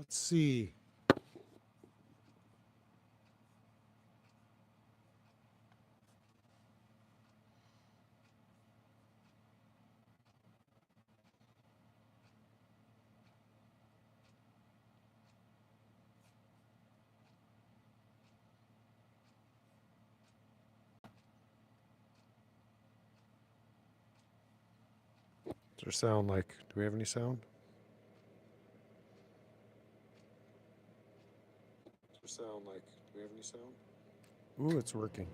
Let's see. What's there sound like? Do we have any sound? What's there sound like? Do we have any sound? Ooh, it's working.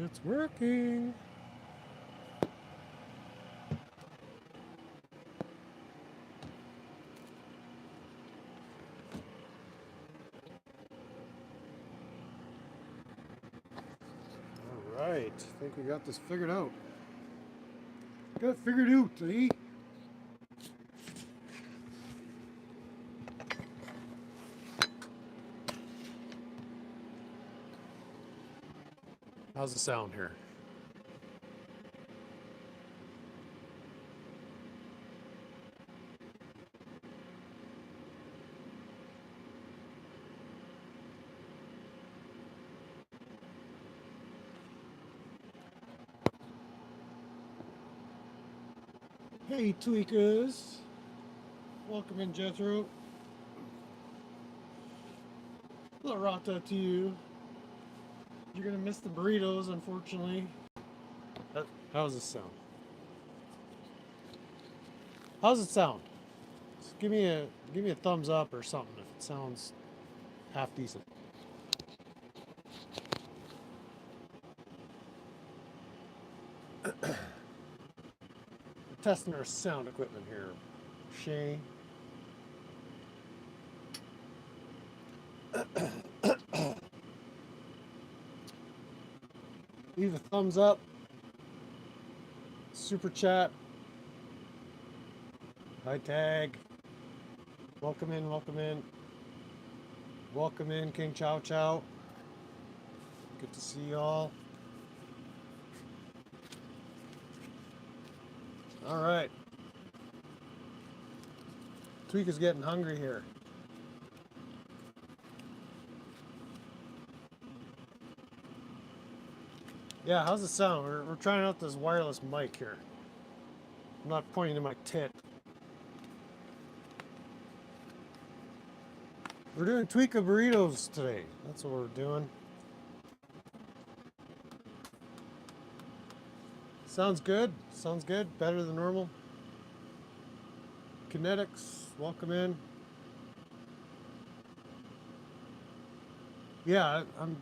It's working. All right. I think we got this figured out. Got it figured out, eh? How's the sound here? Hey, tweakers. Welcome in, Jethro. La rata to you. You're gonna miss the burritos, unfortunately. How's this sound? How's it sound? Just give me a thumbs up or something if it sounds half decent. We're testing our sound equipment here. Shay. Leave a thumbs up. Super chat. Hi tag. Welcome in, welcome in. Welcome in, King Chow Chow. Good to see y'all. All right. Tweak is getting hungry here. Yeah, how's it sound? We're trying out this wireless mic here. I'm not pointing to my tit. We're doing Tweaka burritos today. That's what we're doing. Sounds good. Sounds good. Better than normal. Kinetics, welcome in. Yeah, I'm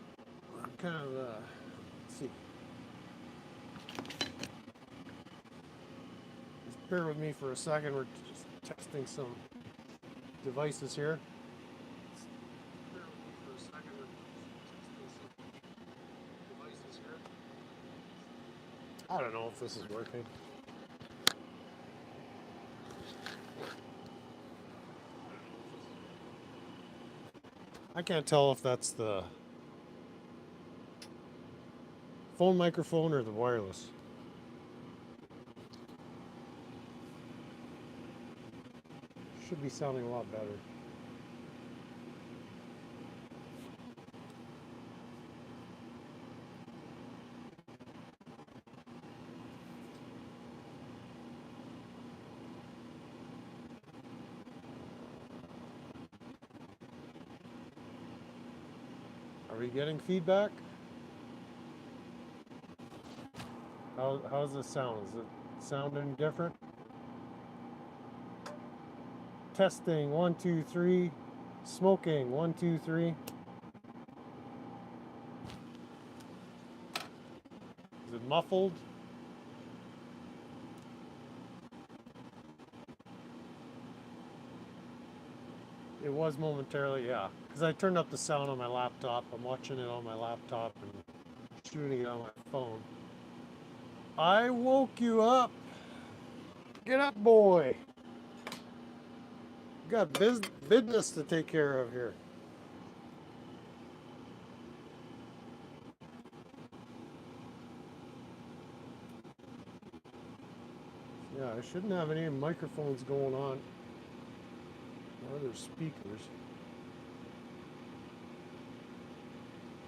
kind of, let's see. Just bear with me for a second. We're just testing some devices here. Bear with me for a second. We're testing some devices here. I don't know if this is working. I can't tell if that's the phone microphone or the wireless. Should be sounding a lot better. Are we getting feedback? How's this sound? Is it sounding different? Testing, 1, 2, 3. Smoking, 1, 2, 3. Is it muffled? It was momentarily, yeah. Because I turned up the sound on my laptop. I'm watching it on my laptop and shooting it on my phone. I woke you up. Get up, boy. Got business to take care of here. Yeah, I shouldn't have any microphones going on. Or other speakers.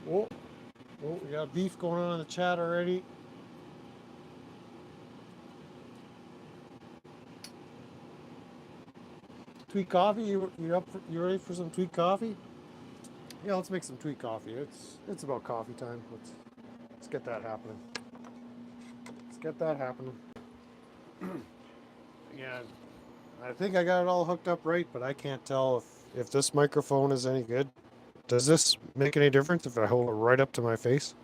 Whoa. Oh, we got beef going on in the chat already. Tweet coffee? You up? You ready for some tweet coffee? Yeah, let's make some tweet coffee. It's about coffee time. Let's get that happening. Let's get that happening. Yeah, I think I got it all hooked up right, but I can't tell if this microphone is any good. Does this make any difference if I hold it right up to my face?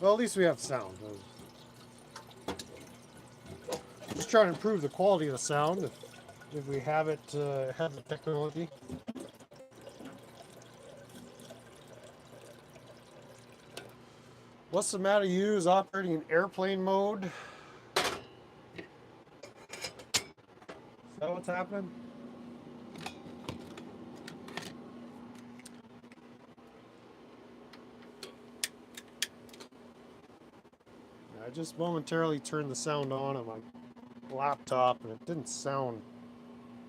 Well, at least we have sound. Just trying to improve the quality of the sound if we have it, have the technology. What's the matter? You is operating in airplane mode. Is that what's happening? I just momentarily turned the sound on my laptop and it didn't sound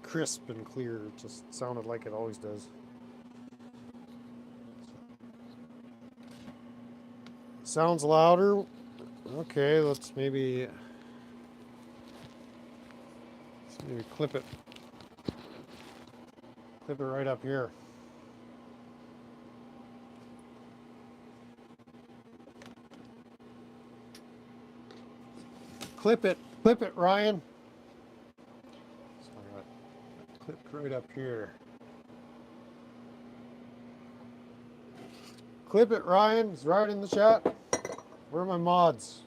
crisp and clear. It just sounded like it always does. Sounds louder. Okay, let's maybe clip it. Clip it right up here. Clip it, Ryan. So I got clipped right up here. Clip it, Ryan. It's right in the chat. Where are my mods?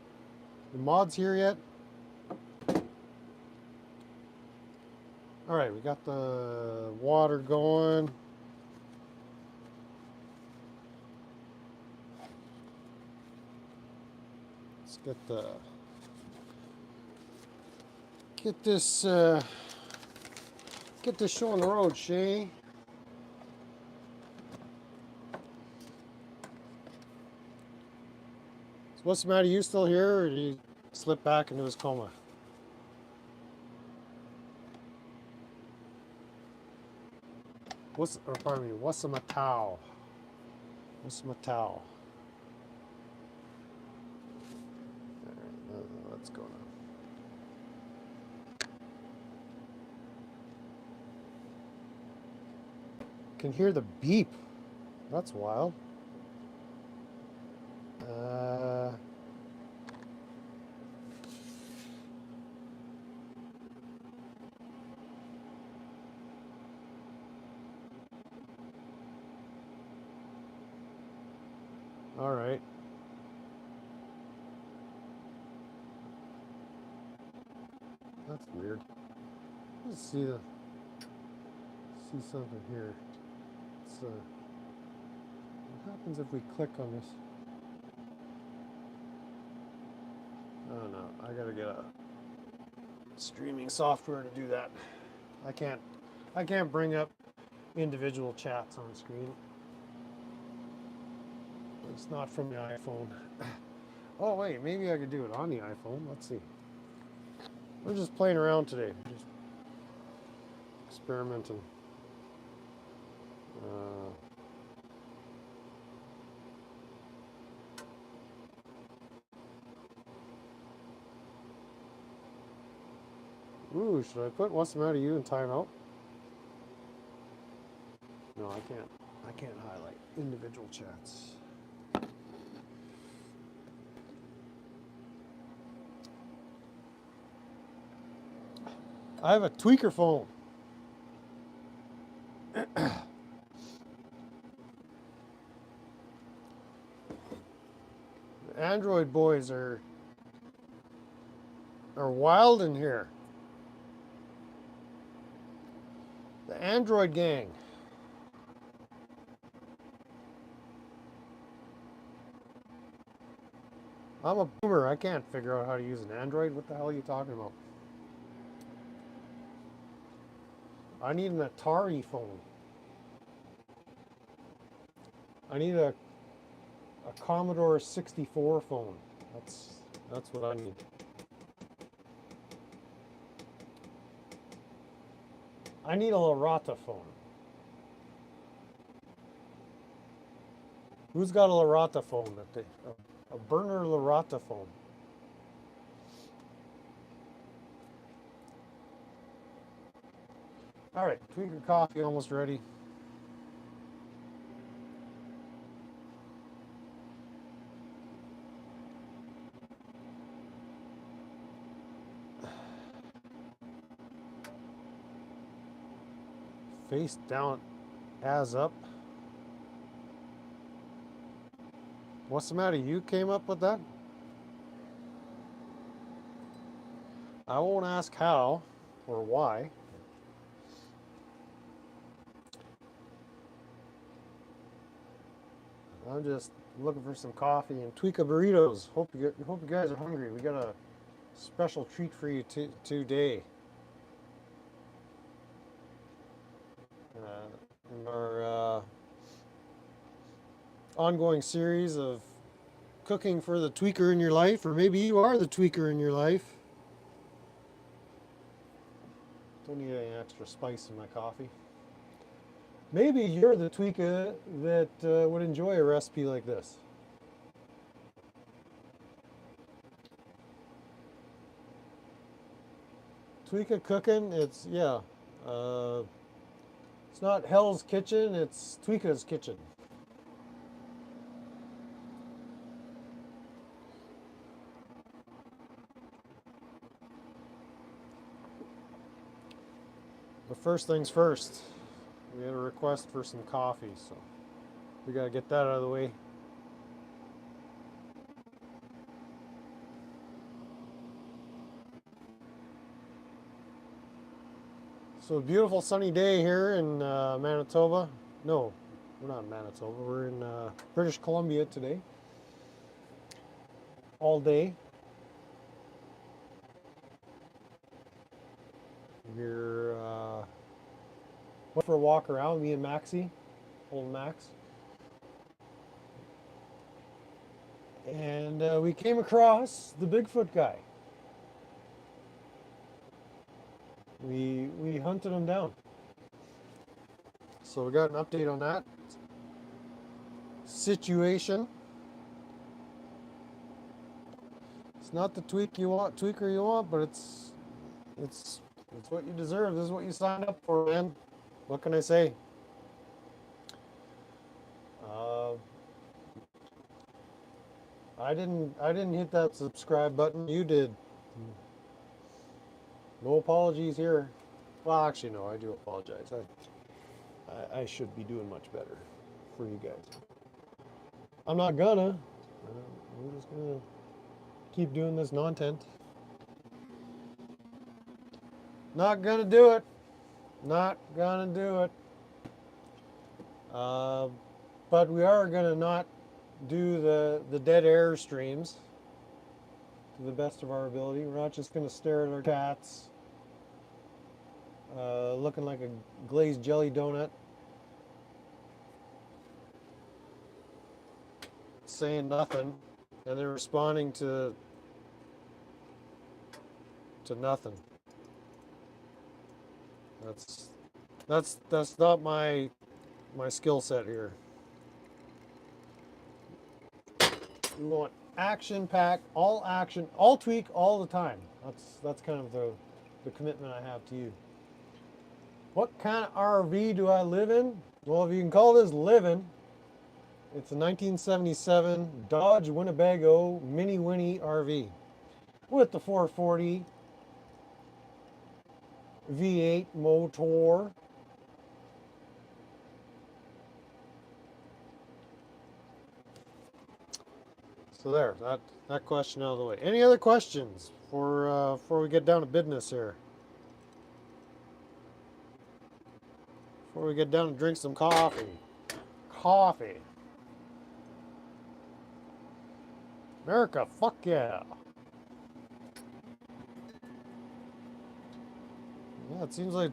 The mods here yet? All right, we got the water going. Let's get this show on the road, Shay. So what's the matter? You still here, or did he slip back into his coma? What's the matau? What's the matau? Let's go now. Can hear the beep. That's wild. All right. That's weird. Let's see something here. What happens if we click on this? Oh no, I gotta get a streaming software to do that. I can't bring up individual chats on screen. It's not from the iPhone. Oh wait, maybe I could do it on the iPhone. Let's see. We're just playing around today. Just experimenting. Ooh, should I put what's the matter you in timeout? No, I can't. I can't highlight individual chats. I have a tweaker phone. The Android boys are are wild in here. The Android gang. I'm a boomer. I can't figure out how to use an Android. What the hell are you talking about? I need an Atari phone. I need a Commodore 64 phone. That's what I need. I need a Larata phone. Who's got a Larata phone? A burner Larata phone. All right, tweaker coffee almost ready. Face down, as up. What's the matter? You came up with that? I won't ask how or why. I'm just looking for some coffee and Tweaka burritos. Hope you guys are hungry. We got a special treat for you today. In our ongoing series of cooking for the tweaker in your life, or maybe you are the tweaker in your life. Don't need any extra spice in my coffee. Maybe you're the tweaker that would enjoy a recipe like this. Tweaka cooking, it's not Hell's Kitchen, it's Tweaka's Kitchen. But first things first, we had a request for some coffee, so we got to get that out of the way. So a beautiful sunny day here in Manitoba. No, we're not in Manitoba. We're in British Columbia today. All day. We're went for a walk around, me and Maxie, old Max. And we came across the Bigfoot guy. We hunted him down. So we got an update on that situation. It's not the tweaker you want, but it's what you deserve. This is what you signed up for, man. What can I say? I didn't hit that subscribe button. You did. No apologies here. Well, actually, no. I do apologize. I should be doing much better for you guys. I'm not gonna. I'm just gonna keep doing this content. Not gonna do it. Not gonna do it. But we are gonna not do the dead air streams to the best of our ability. We're not just gonna stare at our cats looking like a glazed jelly donut, saying nothing, and then responding to nothing. That's not my skill set here. We want action packed, all action, all tweak, all the time. That's kind of the commitment I have to you. What kind of RV do I live in? Well, if you can call this living, it's a 1977 Dodge Winnebago Mini Winnie RV with the 440 V8 motor. So there, that question out of the way. Any other questions before we get down to business here? Before we get down and drink some coffee. Coffee. America, fuck yeah. Yeah, it seems like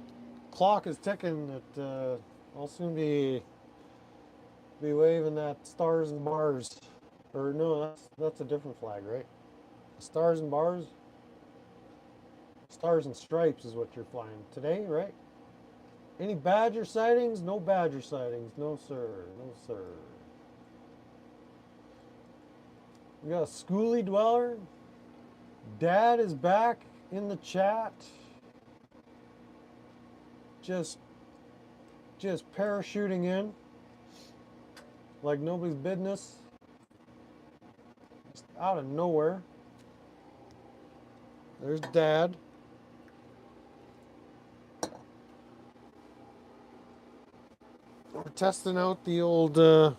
clock is ticking. That I'll soon be waving that stars and bars. Or no, that's a different flag, right? Stars and bars. Stars and stripes is what you're flying today, right? Any badger sightings? No badger sightings. No sir. No sir. We got a schoolie dweller. Dad is back in the chat. Just parachuting in like nobody's business. Just out of nowhere. There's Dad. We're testing out the old, or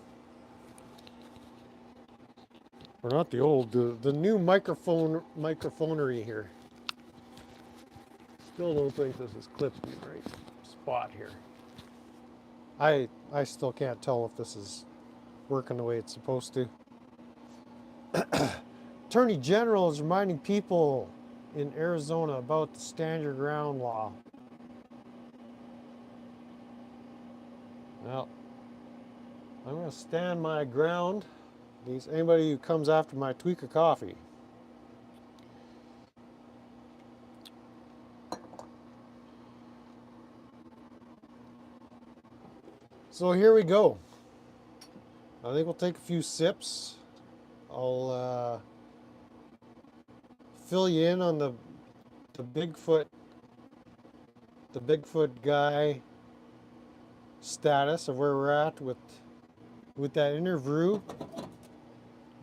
not the old, the new microphonery here. Still don't think this is clipped in the right spot here. I still can't tell if this is working the way it's supposed to. Attorney General is reminding people in Arizona about the stand your ground law. Well, I'm going to stand my ground against anybody who comes after my tweak of coffee. So here we go. I think we'll take a few sips. I'll fill you in on the Bigfoot guy status of where we're at with that interview.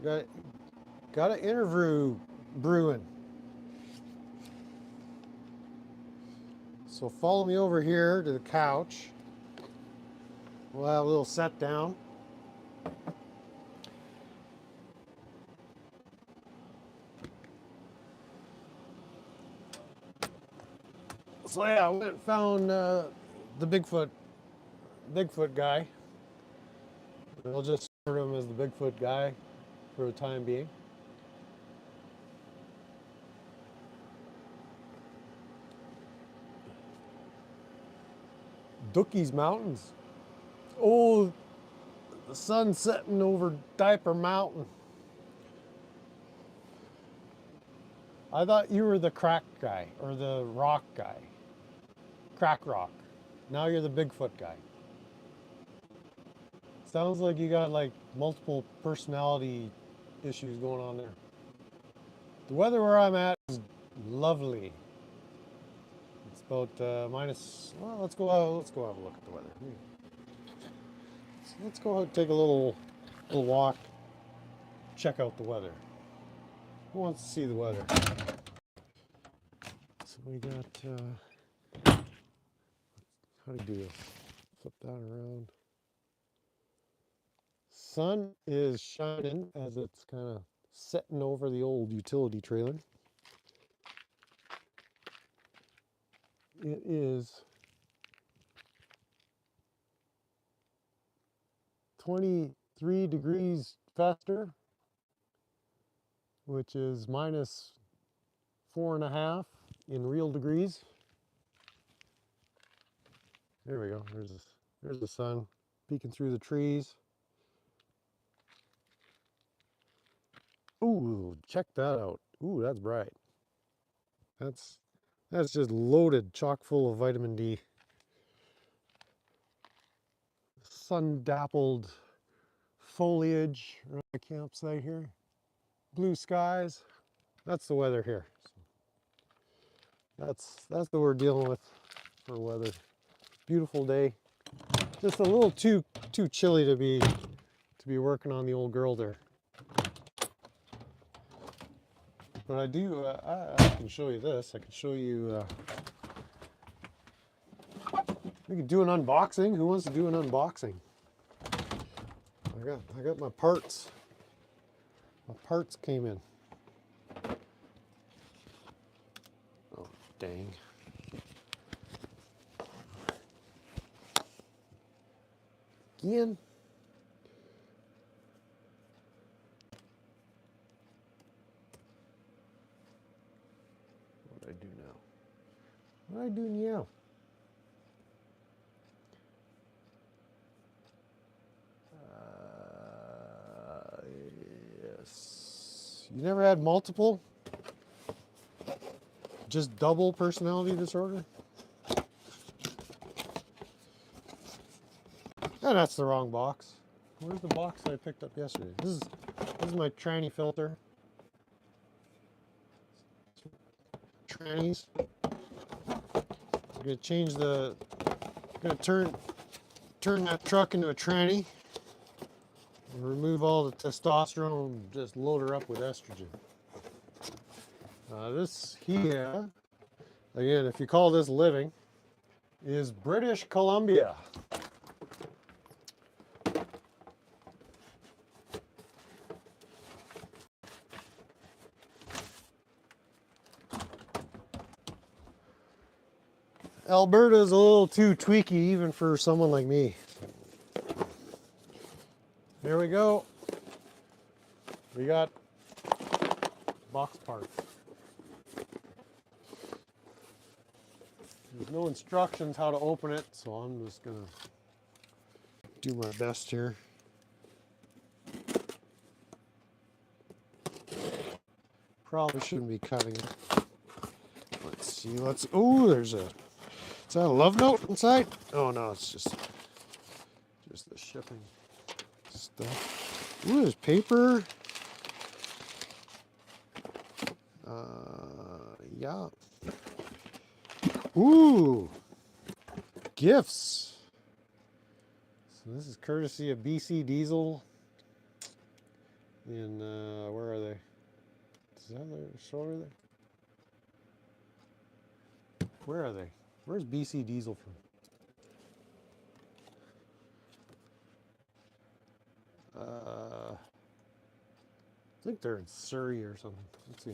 Got an interview brewing. So follow me over here to the couch. We'll have a little set down. So yeah, I went and found the Bigfoot guy. We'll just refer to him as the Bigfoot guy for the time being. Dookie's Mountains. Oh, the sun setting over Diaper Mountain. I thought you were the crack guy or the rock guy. Crack rock. Now you're the Bigfoot guy. Sounds like you got like multiple personality issues going on there. The weather where I'm at is lovely. It's about minus. Well, let's go have a look at the weather. Let's go out and take a little walk. Check out the weather. Who wants to see the weather? So we got. How do you do this? Flip that around. Sun is shining as it's kind of setting over the old utility trailer. It is 23 degrees faster, which is minus 4.5 in real degrees. There we go. There's the sun peeking through the trees. Ooh, check that out. Ooh, that's bright. That's just loaded, chock full of vitamin D. Sun-dappled foliage around the campsite here. Blue skies. That's the weather here. That's what we're dealing with for weather. Beautiful day. Just a little too chilly to be working on the old girl there. But I do. I can show you this. I can show you. We can do an unboxing. Who wants to do an unboxing? I got my parts. My parts came in. Oh, dang. Again. What do I do now? What do I do now? Yes. You never had multiple? Just double personality disorder? Oh, that's the wrong box. Where's the box I picked up yesterday? This is my tranny filter. Trannies. I'm gonna change the. I'm gonna turn that truck into a tranny. And remove all the testosterone and just load her up with estrogen. This here, again, if you call this living, is British Columbia. Alberta's a little too tweaky even for someone like me. Here we go. We got box parts. There's no instructions how to open it, so I'm just gonna do my best here. Probably shouldn't be cutting it. Let's see, oh, is that a love note inside? Oh no, it's just the shipping stuff. Ooh, there's paper. Yeah. Ooh, gifts. So this is courtesy of BC Diesel. In where are they? Is that their store there? Where are they? Where's BC Diesel from? I think they're in Surrey or something. Let's see.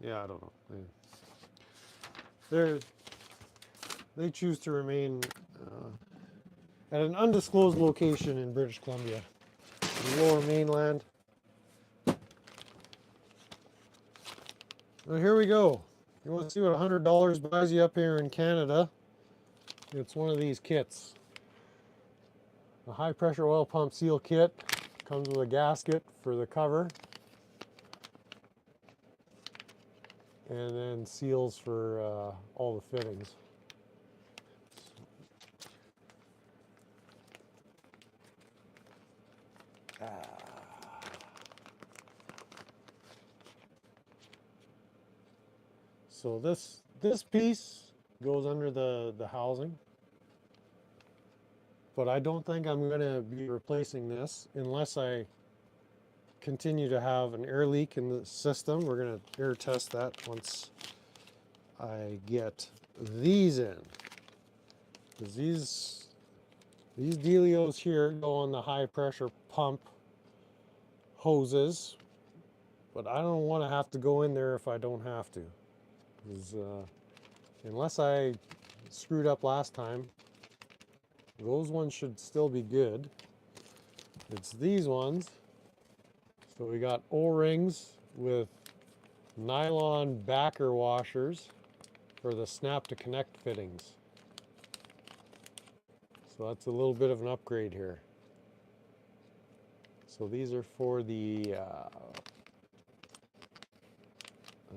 Yeah, I don't know. They choose to remain at an undisclosed location in British Columbia, the Lower Mainland. Well, here we go. You want to see what $100 buys you up here in Canada? It's one of these kits. A high pressure oil pump seal kit. Comes with a gasket for the cover. And then seals for all the fittings. So this piece goes under the housing, but I don't think I'm going to be replacing this unless I continue to have an air leak in the system. We're going to air test that once I get these in, because these dealios here go on the high pressure pump hoses, but I don't want to have to go in there if I don't have to. Unless I screwed up last time, those ones should still be good. It's these ones. So we got O-rings with nylon backer washers for the snap to connect fittings. So that's a little bit of an upgrade here. So these are for the, I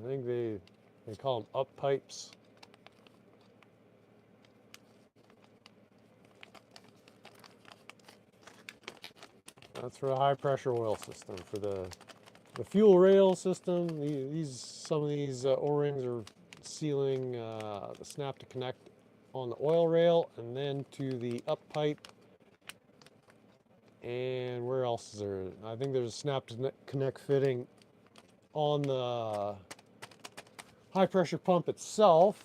think they call them up pipes. That's for the high pressure oil system. For the fuel rail system, some of these O-rings are sealing the snap to connect on the oil rail and then to the up pipe. And where else is there? I think there's a snap to connect fitting on the high pressure pump itself,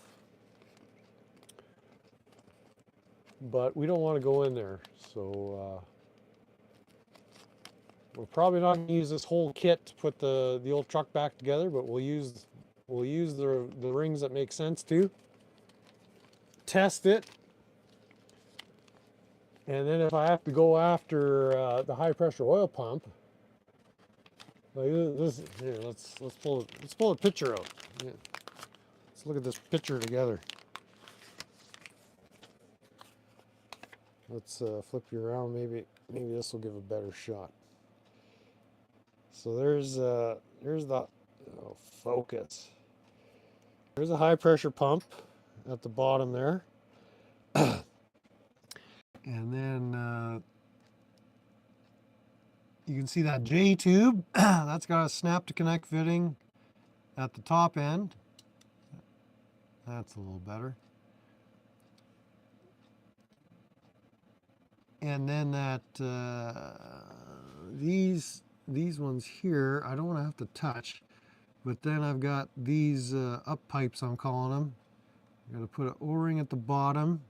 but we don't want to go in there. So we're probably not going to use this whole kit to put the old truck back together, but we'll use the rings that make sense to test it. And then if I have to go after the high pressure oil pump, like this, here, let's pull a picture out. Yeah. Let's look at this picture together. Let's flip you around. Maybe this will give a better shot. So there's the focus. There's a high pressure pump at the bottom there, and then you can see that J tube. That's got a snap to connect fitting at the top end. That's a little better. And then that these ones here, I don't want to have to touch, but then I've got these up pipes, I'm calling them. I'm going to put an O-ring at the bottom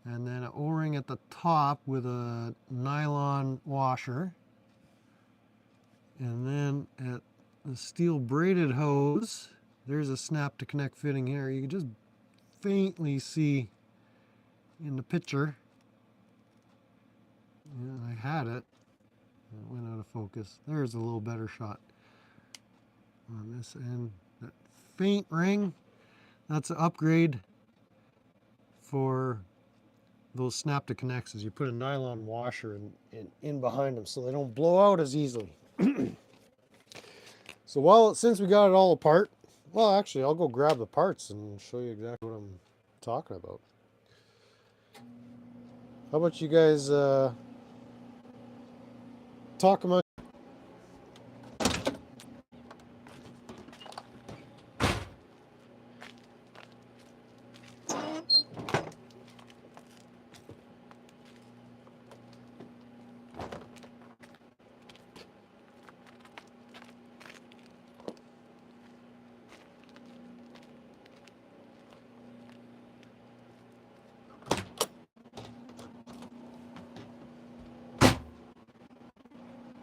and then an O-ring at the top with a nylon washer. And then at the steel braided hose, there's a snap to connect fitting here. You can just faintly see in the picture. Yeah, I had it. It went out of focus. There's a little better shot on this end. That faint ring, that's an upgrade for those snap to connects. Is you put a nylon washer in behind them so they don't blow out as easily. So since we got it all apart, well, actually, I'll go grab the parts and show you exactly what I'm talking about. How about you guys talk among.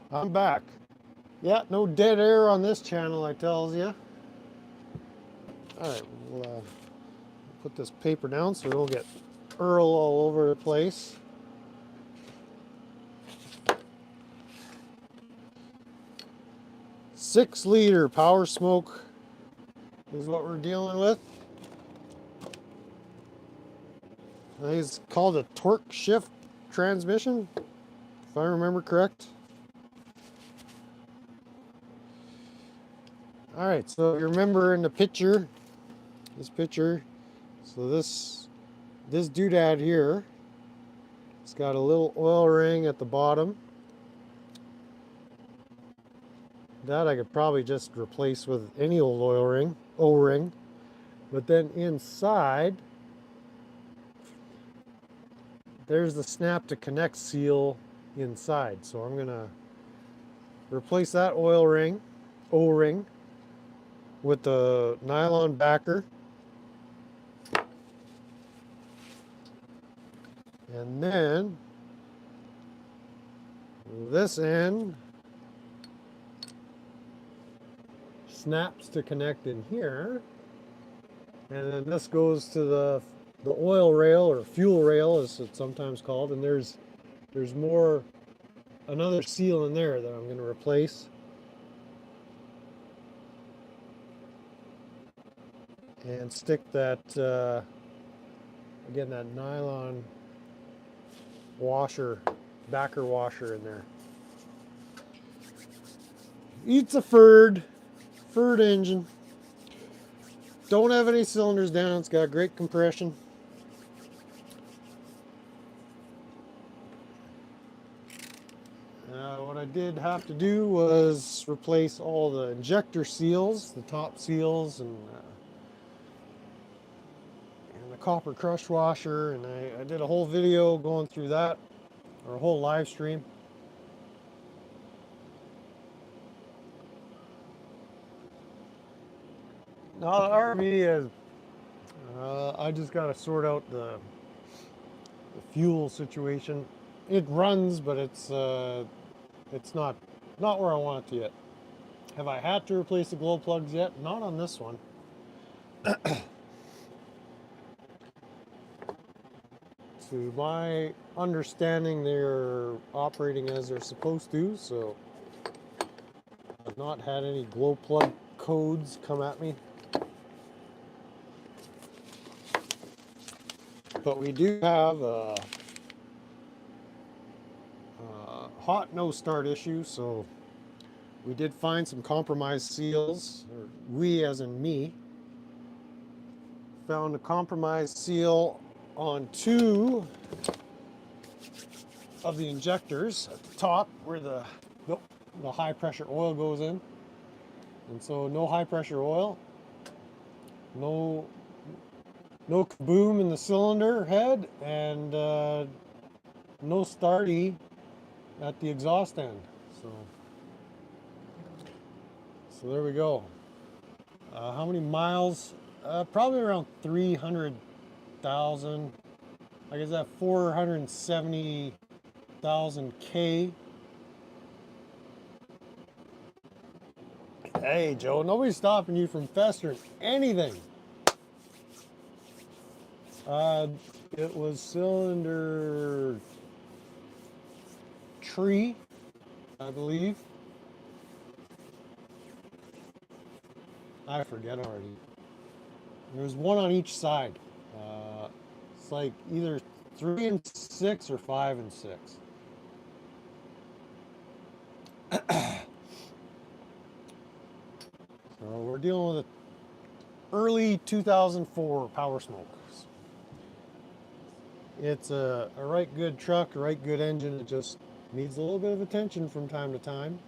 I'm back. Yeah, no dead air on this channel, I tells you. All right, we'll put this paper down so we don't get Earl all over the place. Six-liter power smoke is what we're dealing with. I think it's called a torque shift transmission, if I remember correct. All right, so you remember in the picture, so this doodad here, it's got a little oil ring at the bottom. That I could probably just replace with any old O-ring. But then inside, there's the snap to connect seal inside. So I'm gonna replace that O-ring with the nylon backer. And then this end snaps to connect in here. And then this goes to the oil rail, or fuel rail as it's sometimes called. And there's another seal in there that I'm going to replace. And stick that, again, that nylon backer washer in there. It's a Ford engine. Don't have any cylinders down. It's got great compression. What I did have to do was replace all the injector seals, the top seals, and the copper crush washer, and I did a whole video going through that, or a whole live stream. Now the RV is, I just got to sort out the fuel situation. it runs, but it's not where I want it to yet. Have I had to replace the glow plugs yet? Not on this one. To my understanding, they're operating as they're supposed to, so I've not had any glow plug codes come at me. But we do have a hot no start issue, so we did find some compromised seals, or we as in me, found a compromised seal on two of the injectors at the top where the high pressure oil goes in. And so no high pressure oil, no kaboom in the cylinder head, and no starty at the exhaust end. So there we go. How many miles? Probably around 300,000. I guess that 470,000 K. Hey Joe, nobody's stopping you from festering anything. It was cylinder tree, I believe. I forget already. There's one on each side. It's like either 3 and 6 or 5 and 6. So we're dealing with an early 2004 Power Smoke. It's a right good truck, a right good engine. It just needs a little bit of attention from time to time.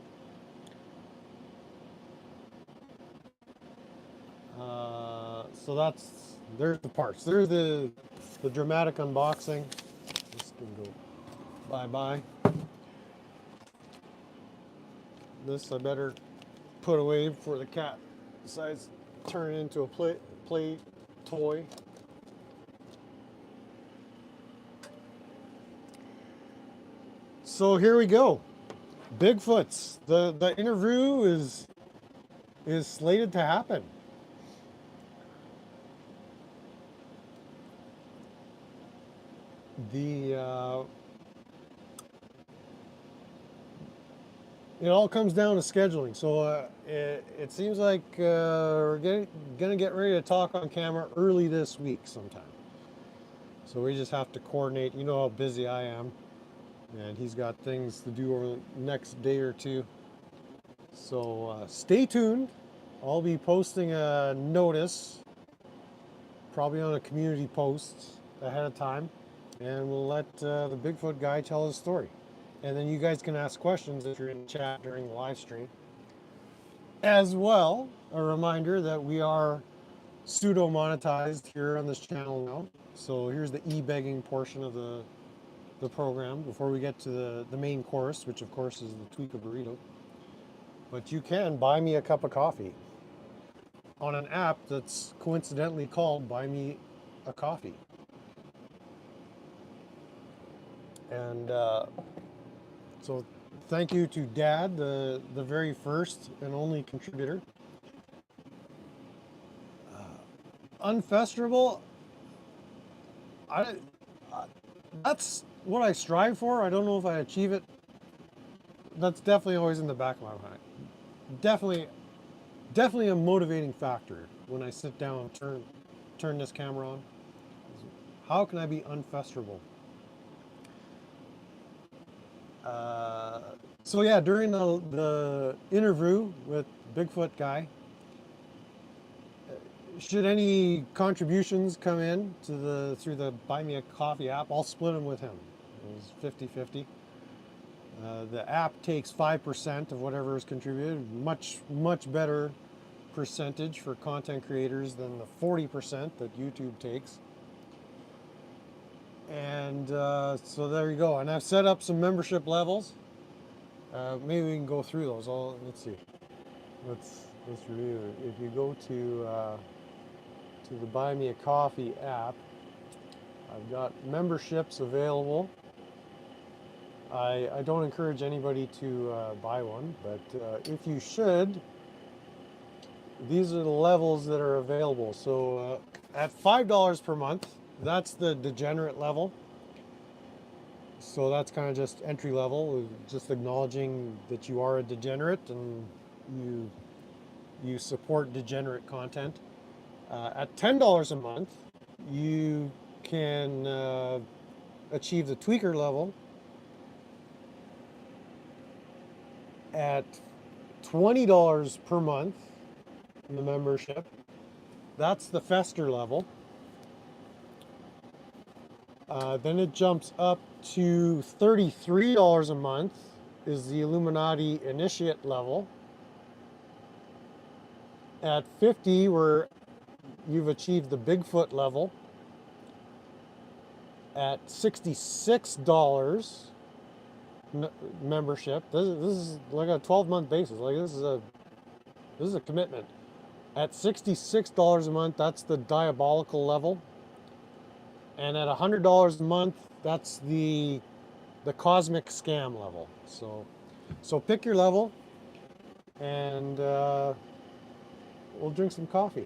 So there's the parts. There's the dramatic unboxing. This can go bye-bye. This I better put away before the cat decides to turn it into a play toy. So here we go. Bigfoots. The interview is slated to happen. It all comes down to scheduling. So it seems like we're gonna get ready to talk on camera early this week sometime. So we just have to coordinate. You know how busy I am, and he's got things to do over the next day or two. So stay tuned. I'll be posting a notice, probably on a community post ahead of time, and we'll let the Bigfoot guy tell his story. And then you guys can ask questions if you're in the chat during the live stream. As well, a reminder that we are pseudo monetized here on this channel now. So here's the e-begging portion of the program before we get to the main course, which of course is the Tweak a Burrito. But you can buy me a cup of coffee on an app that's coincidentally called Buy Me a Coffee. And so thank you to Dad, the very first and only contributor. Unfesterable, that's what I strive for. I don't know if I achieve it. That's definitely always in the back of my mind. Definitely a motivating factor when I sit down and turn this camera on. How can I be unfesterable? So yeah, during the interview with Bigfoot guy, should any contributions come in through the Buy Me a Coffee app, I'll split them with him. It was 50-50. The app takes 5% of whatever is contributed, much better percentage for content creators than the 40% that YouTube takes. And so there you go. And I've set up some membership levels. Maybe we can go through those. Let's see. Let's review. If you go to the Buy Me a Coffee app, I've got memberships available. I don't encourage anybody to buy one, but if you should, these are the levels that are available. So at $5 per month, that's the degenerate level. So that's kind of just entry level, just acknowledging that you are a degenerate and you you support degenerate content. At $10 a month, you can achieve the tweaker level. At $20 per month in the membership, that's the fester level. Then it jumps up to $33 a month is the Illuminati initiate level. At 50, where you've achieved the Bigfoot level. At $66 membership, this is like a 12-month basis. Like this is a commitment. At $66 a month, that's the diabolical level. And at $100 a month, that's the cosmic scam level. So pick your level, and we'll drink some coffee.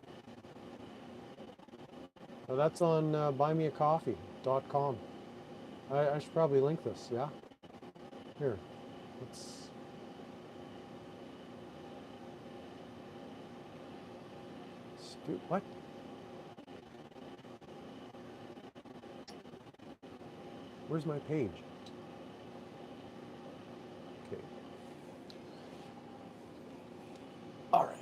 Now that's on buymeacoffee.com. I should probably link this, yeah? Here, let's... What? Where's my page? Okay. All right.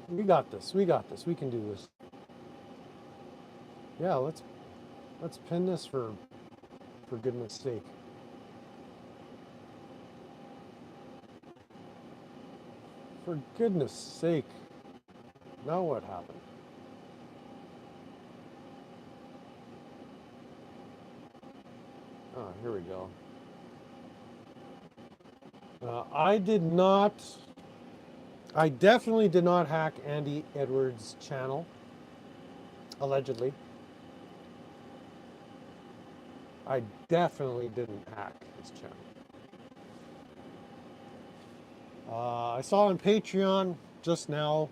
We got this. We can do this. Yeah, let's pin this for goodness sake. For goodness sake. Now what happened? Oh, here we go. I definitely did not hack Andy Edwards' channel, allegedly. I definitely didn't hack his channel. I saw on Patreon just now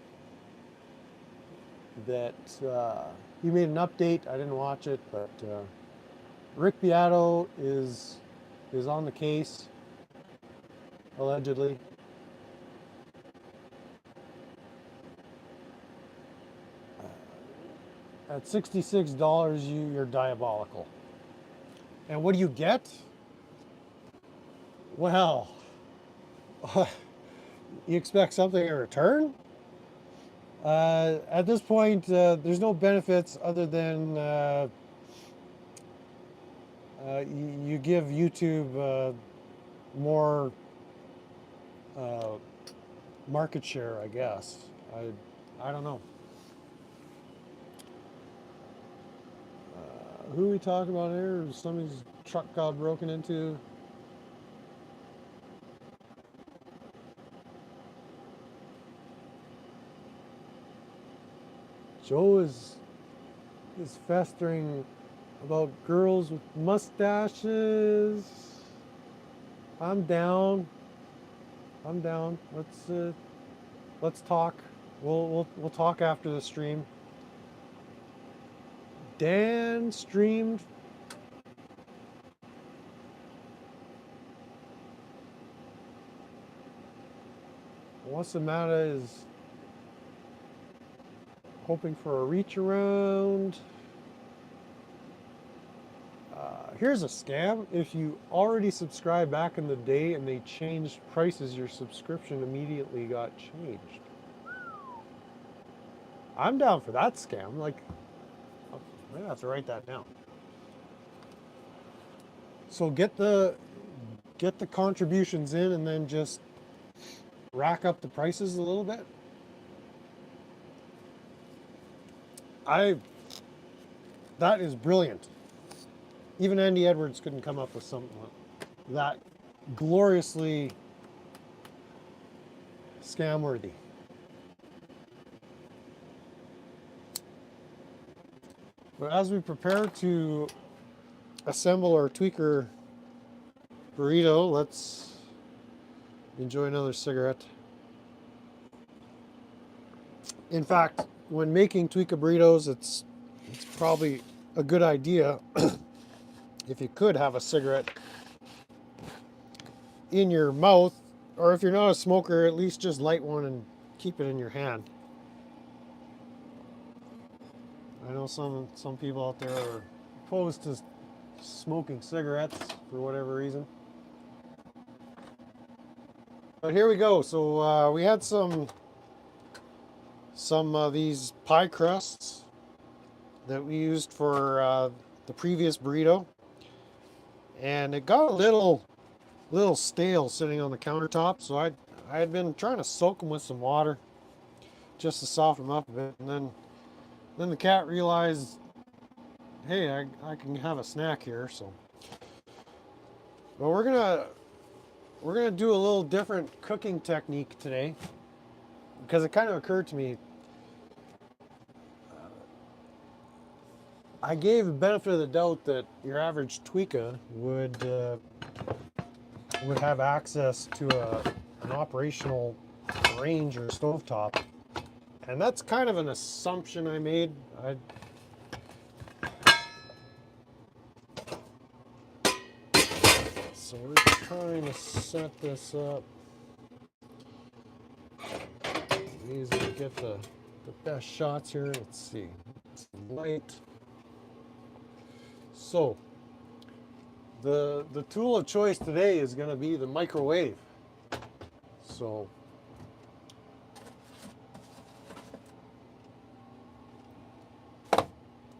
that he made an update. I didn't watch it, but Rick Beato is on the case, allegedly. At $66, you're diabolical. And what do you get? Well, you expect something in return? At this point, there's no benefits other than you give YouTube more market share, I guess. I don't know. Who are we talking about here? Somebody's truck got broken into. Joe is festering about girls with mustaches. I'm down. Let's talk. We'll talk after the stream. Dan streamed. What's the matter is hoping for a reach around. Here's a scam. If you already subscribed back in the day and they changed prices, your subscription immediately got changed. I'm down for that scam. Like, I have to write that down. So get the contributions in and then just rack up the prices a little bit. That is brilliant. Even Andy Edwards couldn't come up with something that gloriously scam-worthy. But as we prepare to assemble our tweaker burrito. Let's enjoy another cigarette. In fact, when making Tweaka burritos, it's probably a good idea if you could have a cigarette in your mouth, or if you're not a smoker, at least just light one and keep it in your hand. I know some people out there are opposed to smoking cigarettes for whatever reason. But here we go. So we had some of these pie crusts that we used for the previous burrito, and it got a little stale sitting on the countertop. So I had been trying to soak them with some water just to soften them up a bit, and then the cat realized, hey, I can have a snack here. So, but we're gonna do a little different cooking technique today, because it kind of occurred to me. I gave the benefit of the doubt that your average Tweaka would have access to an operational range or stovetop, and that's kind of an assumption I made. So we're trying to set this up. Easy to get the best shots here. Let's see. Some light. So the tool of choice today is going to be the microwave. So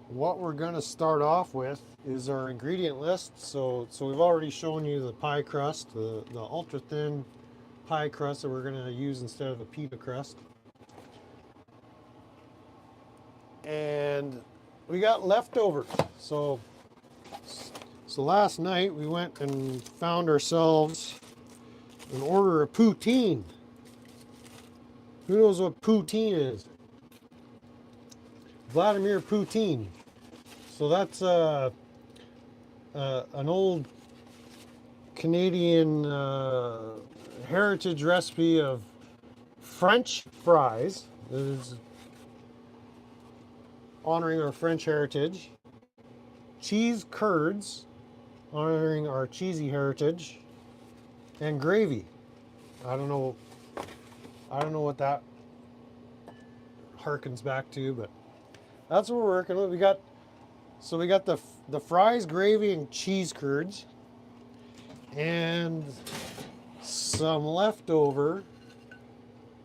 what we're going to start off with is our ingredient list. So we've already shown you the pie crust, the ultra thin pie crust that we're going to use instead of a pita crust. And we got leftovers. So last night we went and found ourselves an order of poutine. Who knows what poutine is? Vladimir Poutine. So that's an old Canadian heritage recipe of French fries that is honoring our French heritage. Cheese curds, honoring our cheesy heritage, and gravy. I don't know what that harkens back to, but that's what we're working with. We got the fries, gravy, and cheese curds, and some leftover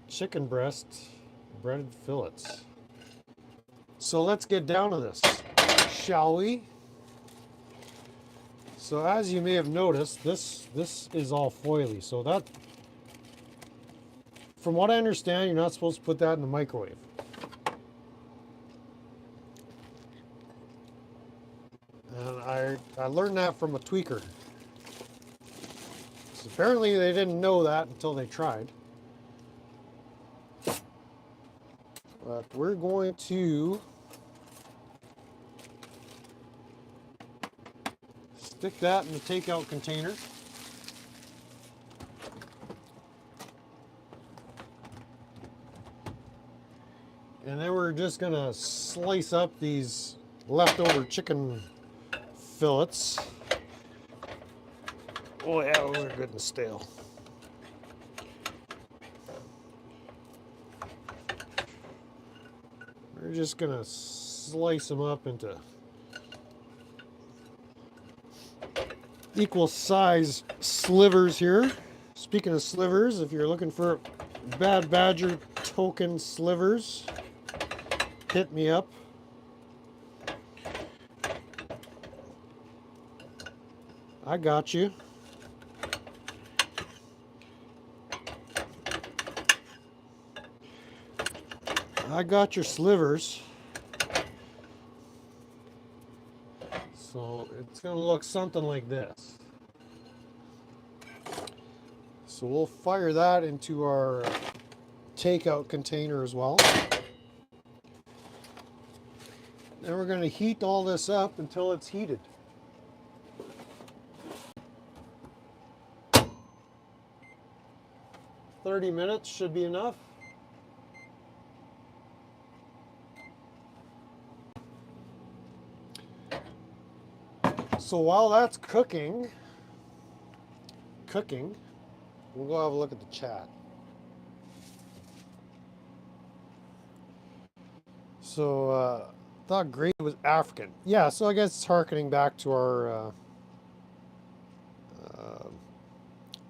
chicken breast breaded fillets. So let's get down to this, shall we? So as you may have noticed, this is all foily. So that, from what I understand, you're not supposed to put that in the microwave. And I learned that from a tweaker. So apparently they didn't know that until they tried. But we're going to stick that in the takeout container. And then we're just gonna slice up these leftover chicken fillets. Oh yeah, those are good and stale. We're just gonna slice them up into equal size slivers here. Speaking of slivers, if you're looking for Bad Badger token slivers, hit me up. I got you. I got your slivers. So it's going to look something like this. So we'll fire that into our takeout container as well. Then we're going to heat all this up until it's heated. 30 minutes should be enough. So while that's cooking, we'll go have a look at the chat. So, thought gravy was African. Yeah, so I guess it's harkening back to our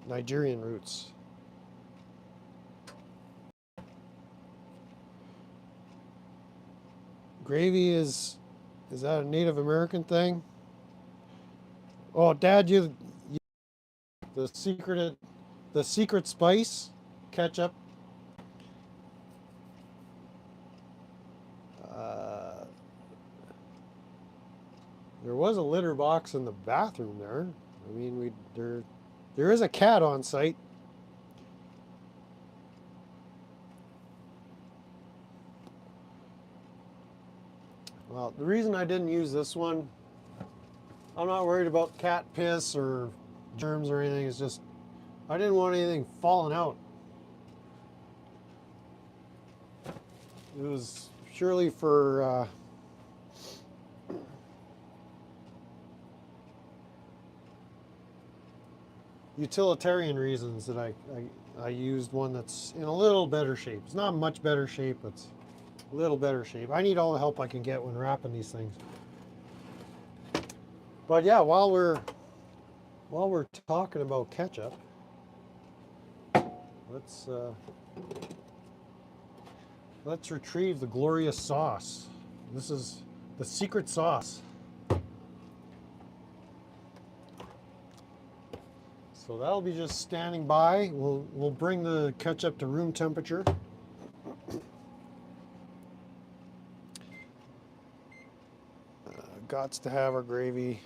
Nigerian roots. Gravy is that a Native American thing? Oh, Dad, you the secret spice ketchup. There was a litter box in the bathroom there. I mean, there is a cat on site. Well, the reason I didn't use this one, I'm not worried about cat piss or germs or anything. It's just I didn't want anything falling out. It was purely for utilitarian reasons that I used one that's in a little better shape. It's not much better shape, but it's a little better shape. I need all the help I can get when wrapping these things. But yeah, while we're talking about ketchup, let's retrieve the glorious sauce. This is the secret sauce. So that'll be just standing by. We'll bring the ketchup to room temperature. Gots to have our gravy.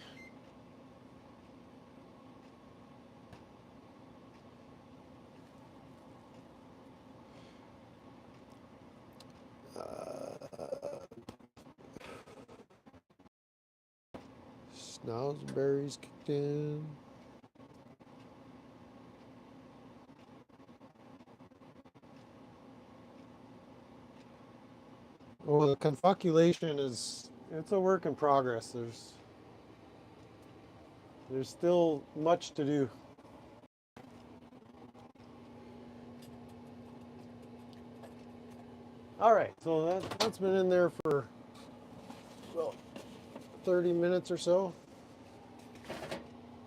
Snozzberries kicked in. Well, the confuculation it's a work in progress. There's still much to do. All right, so that's been in there for, well, 30 minutes or so.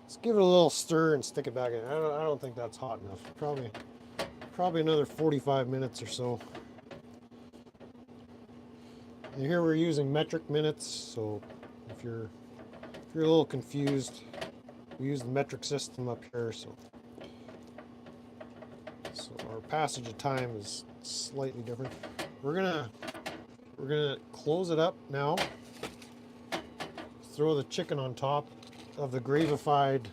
Let's give it a little stir and stick it back in. I don't think that's hot enough. Probably another 45 minutes or so. And here we're using metric minutes, so if you're a little confused, we use the metric system up here, so our passage of time is slightly different. We're gonna close it up now. Throw the chicken on top of the gravified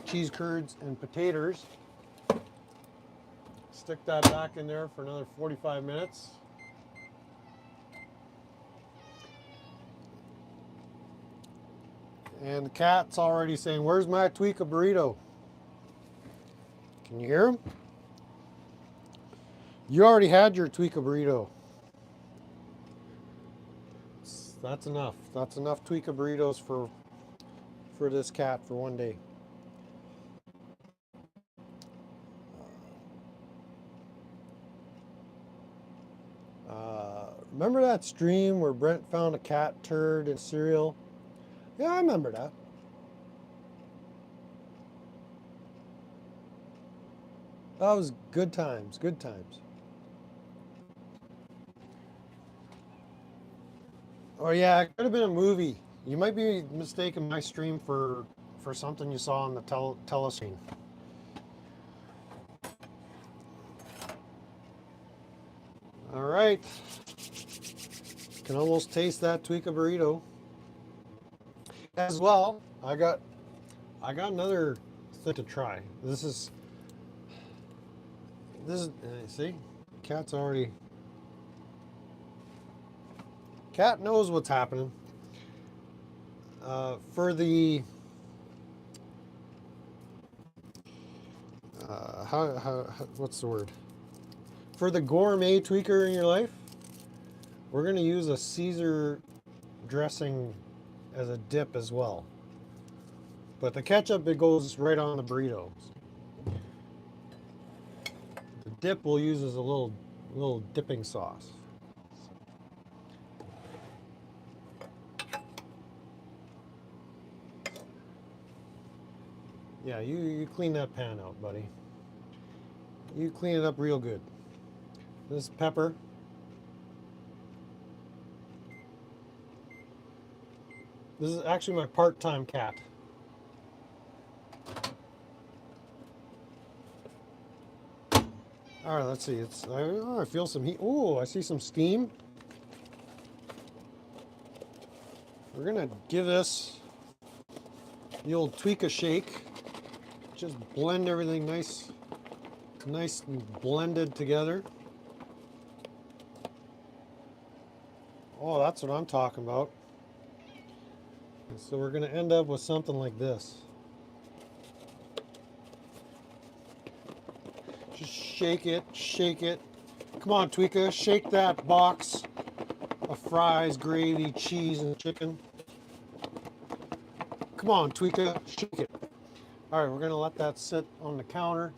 cheese curds and potatoes. Stick that back in there for another 45 minutes. And the cat's already saying, "Where's my Tweaka burrito?" Can you hear him? You already had your Tweaka burrito. That's enough. That's enough Tweaka burritos for this cat for one day. Remember that stream where Brent found a cat turd in cereal? Yeah, I remember that. That was good times, good times. Oh yeah, it could have been a movie. You might be mistaking my stream for something you saw on the telescreen. All right. Can almost taste that Tweaka burrito. As well, I got another thing to try. This is see, cat's already. Cat knows what's happening. For the what's the word? For the gourmet tweaker in your life, we're going to use a Caesar dressing as a dip as well. But the ketchup, it goes right on the burritos. The dip we'll use as a little dipping sauce. Yeah, you clean that pan out, buddy. You clean it up real good. This pepper. This is actually my part-time cat. All right, let's see. I feel some heat. Oh, I see some steam. We're gonna give this the old tweak a shake. Just blend everything nice and blended together. Oh, that's what I'm talking about. So we're gonna end up with something like this. Just shake it, shake it. Come on, Tweeka, shake that box of fries, gravy, cheese, and chicken. Come on, Tweeka, shake it. All right, we're gonna let that sit on the counter.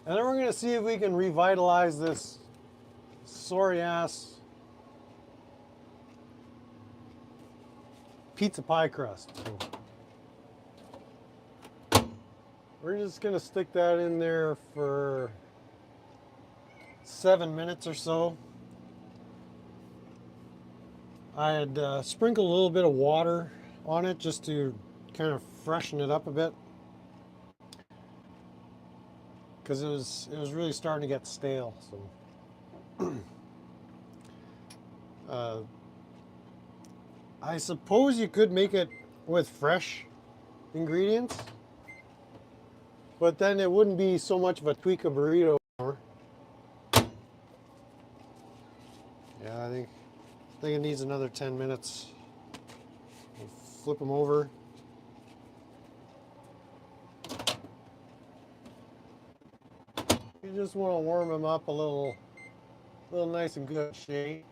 And then we're gonna see if we can revitalize this sorry ass pizza pie crust. We're just gonna stick that in there for 7 minutes or so. I had sprinkled a little bit of water on it just to kind of freshen it up a bit, because it was really starting to get stale. So I suppose you could make it with fresh ingredients, but then it wouldn't be so much of a tweak a burrito anymore. Yeah, I think it needs another 10 minutes. We'll flip them over. You just want to warm them up a little nice and good shade.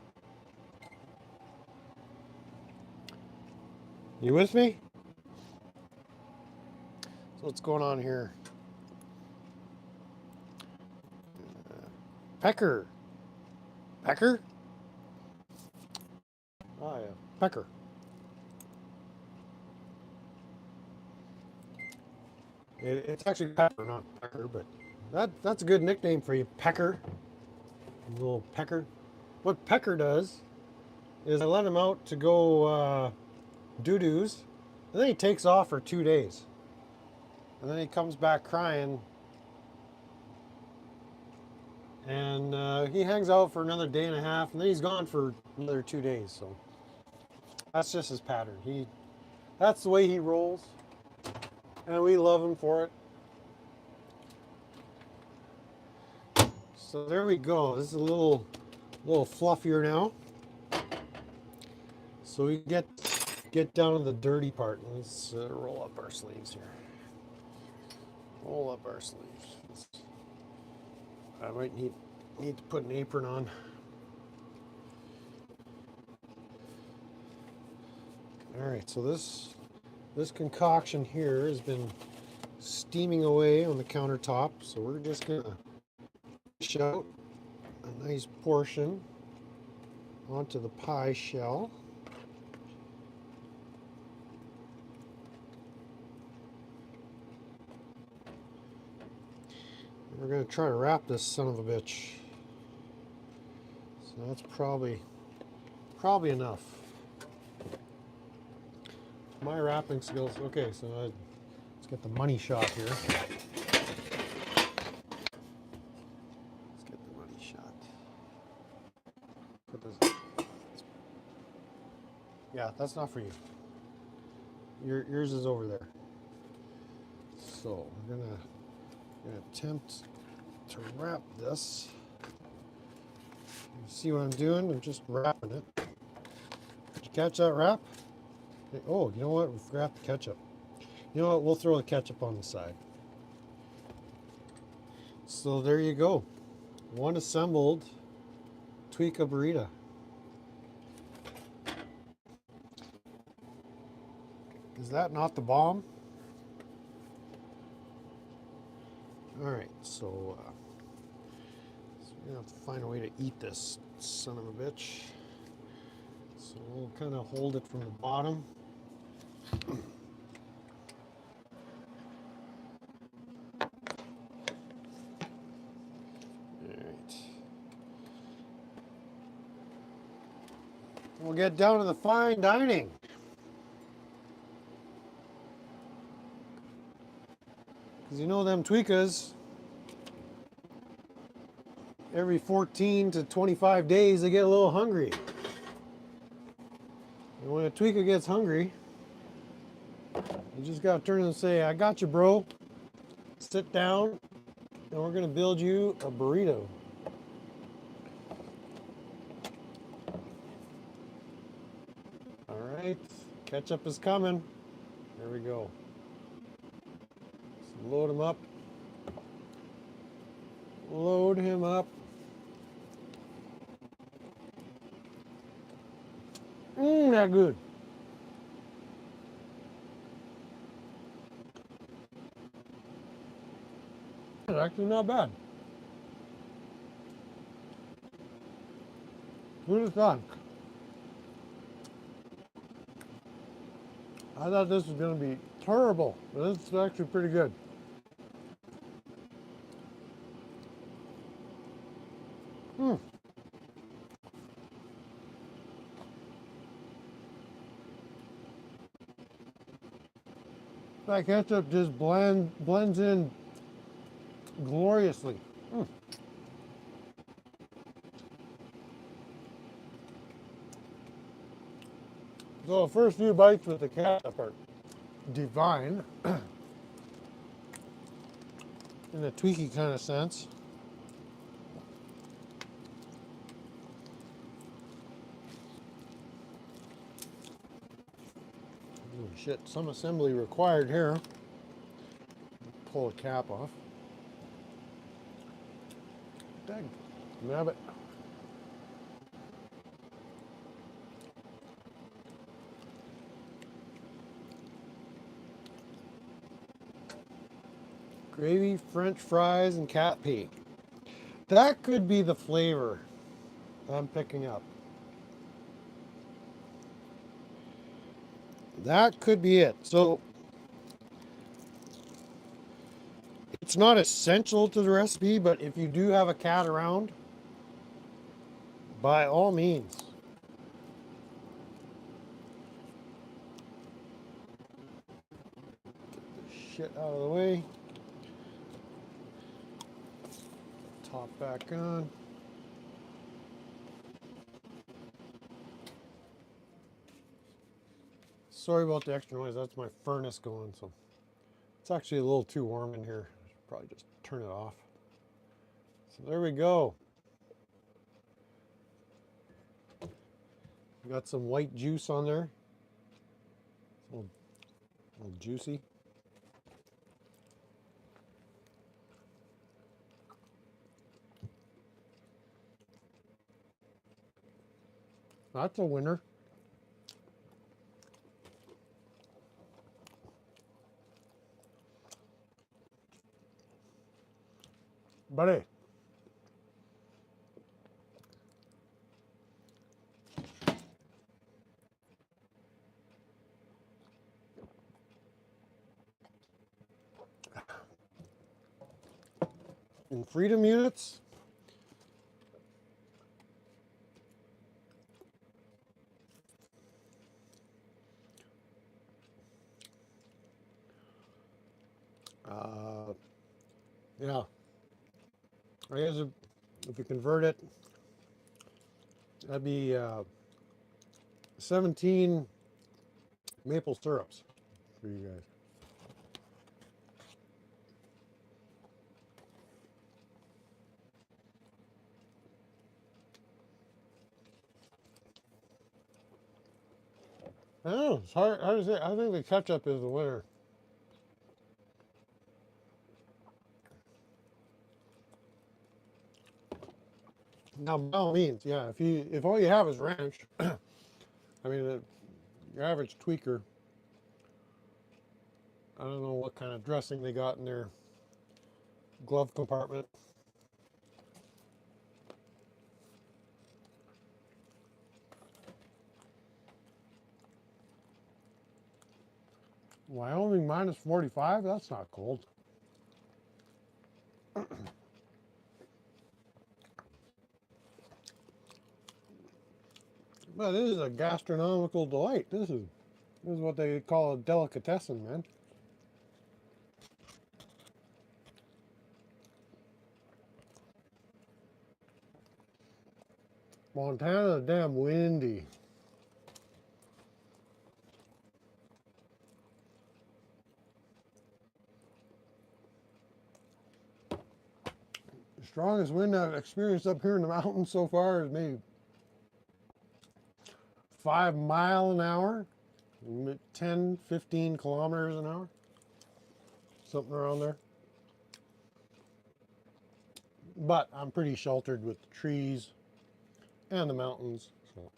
You with me? So what's going on here? Pecker. Pecker? Oh yeah, Pecker. It's actually Pepper, not Pecker, but that's a good nickname for you, Pecker. Little Pecker. What Pecker does is I let him out to go doo-doos, and then he takes off for 2 days. And then he comes back crying, and he hangs out for another day and a half, and then he's gone for another 2 days. So that's just his pattern. That's the way he rolls, and we love him for it. So there we go. This is a little fluffier now. So we get down to the dirty part. Let's roll up our sleeves here. Roll up our sleeves. I might need to put an apron on. All right, so this concoction here has been steaming away on the countertop, so we're just gonna dish out a nice portion onto the pie shell. We're gonna try to wrap this son of a bitch. So that's probably enough. My wrapping skills. Okay, so let's get the money shot here. Let's get the money shot. Put this. Yeah, that's not for you. Yours is over there. So we're gonna attempt to wrap this. You see what I'm doing? I'm just wrapping it. Did you catch that wrap? Oh, you know what? We forgot the ketchup. You know what? We'll throw the ketchup on the side. So there you go. One assembled Tweaka burrito. Is that not the bomb? All right, so we're gonna have to find a way to eat this son of a bitch. So we'll kind of hold it from the bottom. We'll get down to the fine dining. Because you know them Tweakas, every 14 to 25 days they get a little hungry. And when a Tweaka gets hungry, you just got to turn and say, I got you, bro. Sit down, and we're going to build you a burrito. All right, ketchup is coming. There we go. So load him up. Load him up. That good. It's actually not bad. Who'd have thought? I thought this was going to be terrible, but this is actually pretty good. That ketchup just blends in gloriously. So the first few bites with the ketchup are divine in a tweaky kind of sense. Oh, shit, some assembly required here. Pull the cap off. Dang, nabbit. Gravy, French fries, and cat pee. That could be the flavor I'm picking up. That could be it. So it's not essential to the recipe, but if you do have a cat around, by all means. Get this shit out of the way. Top back on. Sorry about the extra noise. That's my furnace going, so it's actually a little too warm in here. I should probably just turn it off. So there we go. We got some white juice on there. It's a little juicy. That's a winner. Buddy. In freedom units, yeah, I guess if you convert it, that'd be 17 maple syrups for you guys. I don't know, it's hard to say. I think the ketchup is the winner. Now, by all means, yeah, if all you have is ranch, I mean, your average tweaker, I don't know what kind of dressing they got in their glove compartment. Wyoming minus 45? That's not cold. But this is a gastronomical delight. This is what they call a delicatessen, man. Montana, damn windy. The strongest wind I've experienced up here in the mountains so far is maybe 5 mile an hour, 10, 15 kilometers an hour, something around there. But I'm pretty sheltered with the trees and the mountains. So.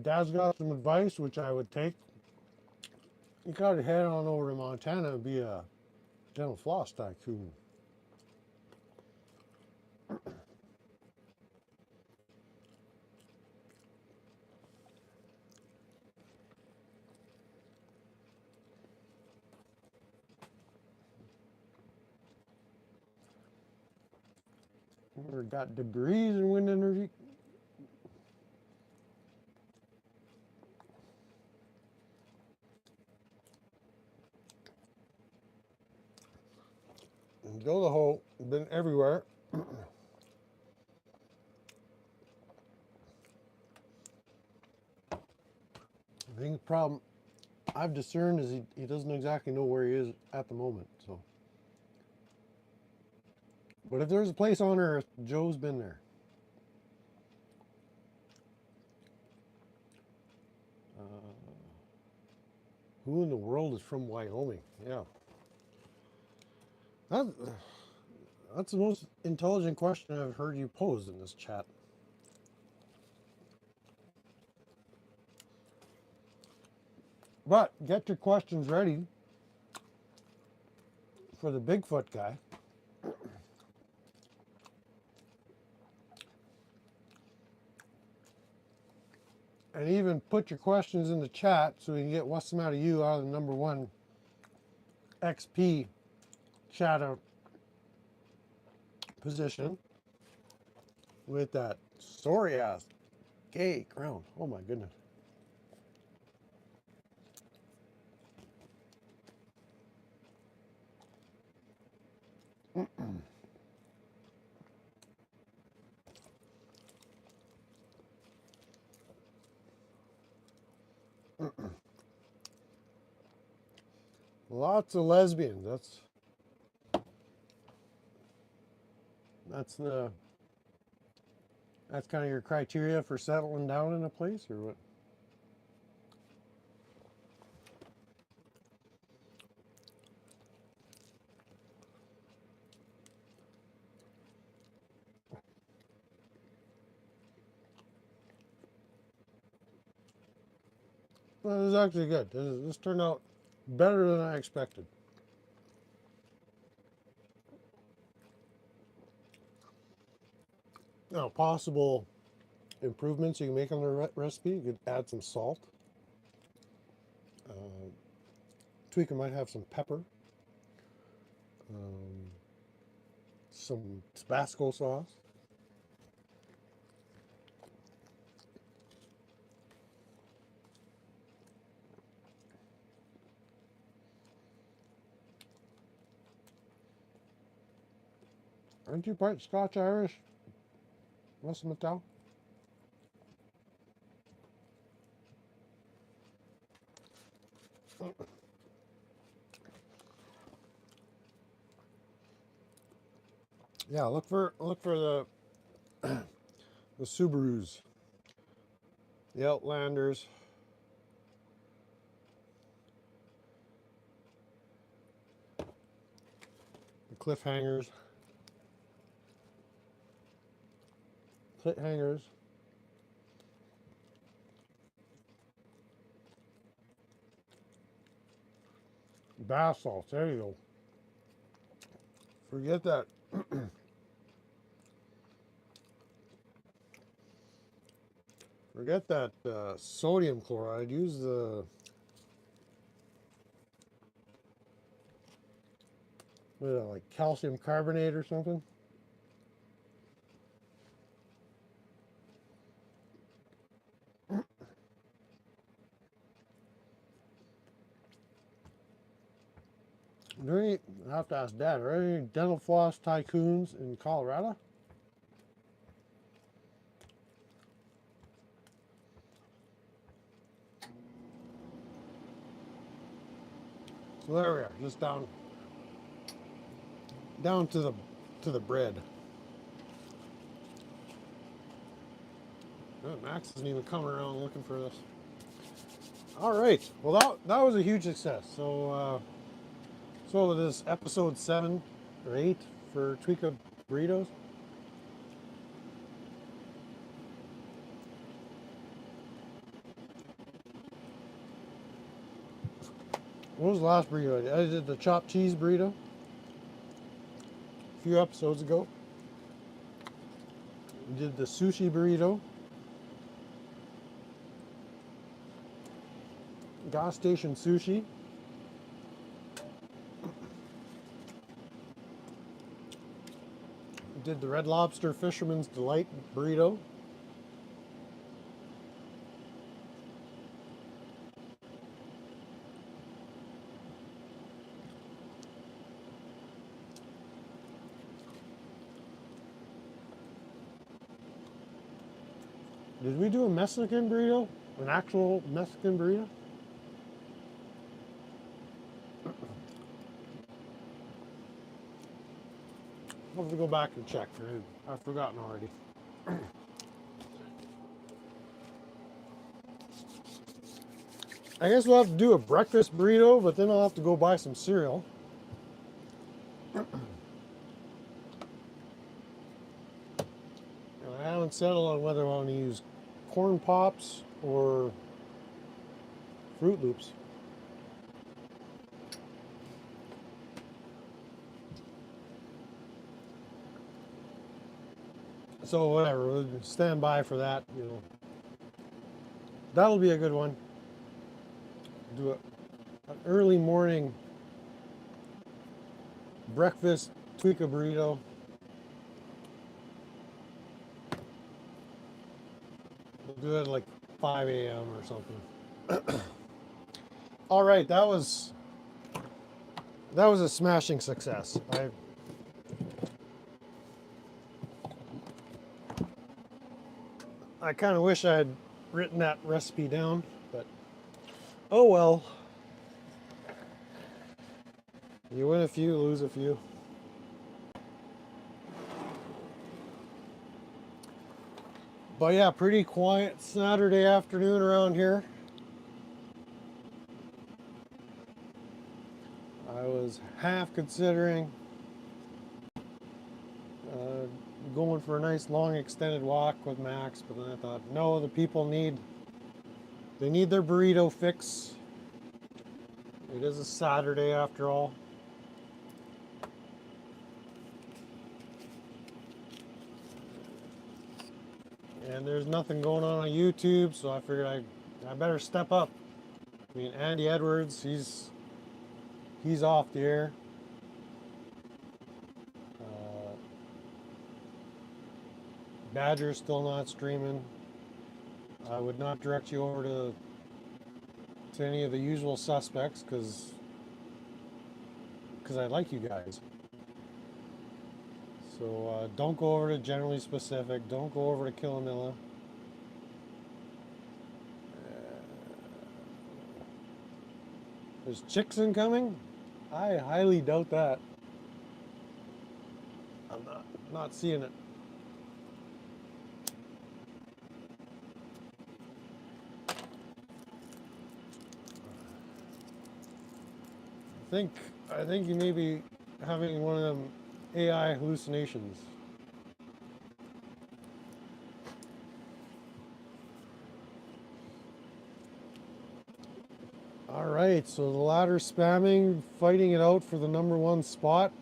Dad's got some advice which I would take. You gotta head on over to Montana and be a dental floss tycoon. We've got degrees in wind energy. And go the hole, been everywhere. I think the problem I've discerned is he doesn't exactly know where he is at the moment. So, but if there's a place on Earth, Joe's been there. Who in the world is from Wyoming? Yeah, that, that's the most intelligent question I've heard you pose in this chat. But get your questions ready for the Bigfoot guy. And even put your questions in the chat so we can get what's the matter you out of the #1 XP chatter position with that sorry ass gay crown. Oh my goodness. Lots of lesbians. That's kind of your criteria for settling down in a place, or what? Well, this is actually good. This turned out better than I expected. Now, possible improvements you can make on the recipe. You could add some salt. Tweaker might have some pepper, some Tabasco sauce. Aren't you part Scotch Irish, Russ Mattel? Yeah, look for the the Subarus, the Outlanders. cliffhangers. Cliffhangers. Bath salts. There you go. Forget that. Forget that sodium chloride. Use the what is that, like calcium carbonate or something. I have to ask Dad. Are there any dental floss tycoons in Colorado? So there we are, just down to the bread. Oh, Max isn't even coming around looking for this. All right. Well, that was a huge success. So this episode 7 or 8 for Tweaka Burritos. What was the last burrito I did? I did the chopped cheese burrito a few episodes ago. We did the sushi burrito. Gas station sushi. We did the Red Lobster Fisherman's Delight burrito. Did we do a Mexican burrito? An actual Mexican burrito? I'll have to go back and check. I've forgotten already. I guess we'll have to do a breakfast burrito, but then I'll have to go buy some cereal. I haven't settled on whether I want to use corn pops or Fruit Loops. So whatever, we'll stand by for that. That'll be a good one. Do an early morning breakfast Tweaka burrito. We'll do it at like 5 a.m. or something. All right, that was a smashing success. I kind of wish I had written that recipe down, but oh well. You win a few, lose a few. But yeah, pretty quiet Saturday afternoon around here. I was half considering going for a nice long extended walk with Max, but then I thought, no, the people need their burrito fix. It is a Saturday after all. And there's nothing going on YouTube, so I figured I better step up. I mean, Andy Edwards, he's off the air. Badger's still not streaming. I would not direct you over to any of the usual suspects because I like you guys. So don't go over to Generally Specific. Don't go over to Killamilla. Is Chickson coming? I highly doubt that. I'm not seeing it. I think you may be having one of them AI hallucinations. All right, so the ladder spamming, fighting it out for the #1 spot.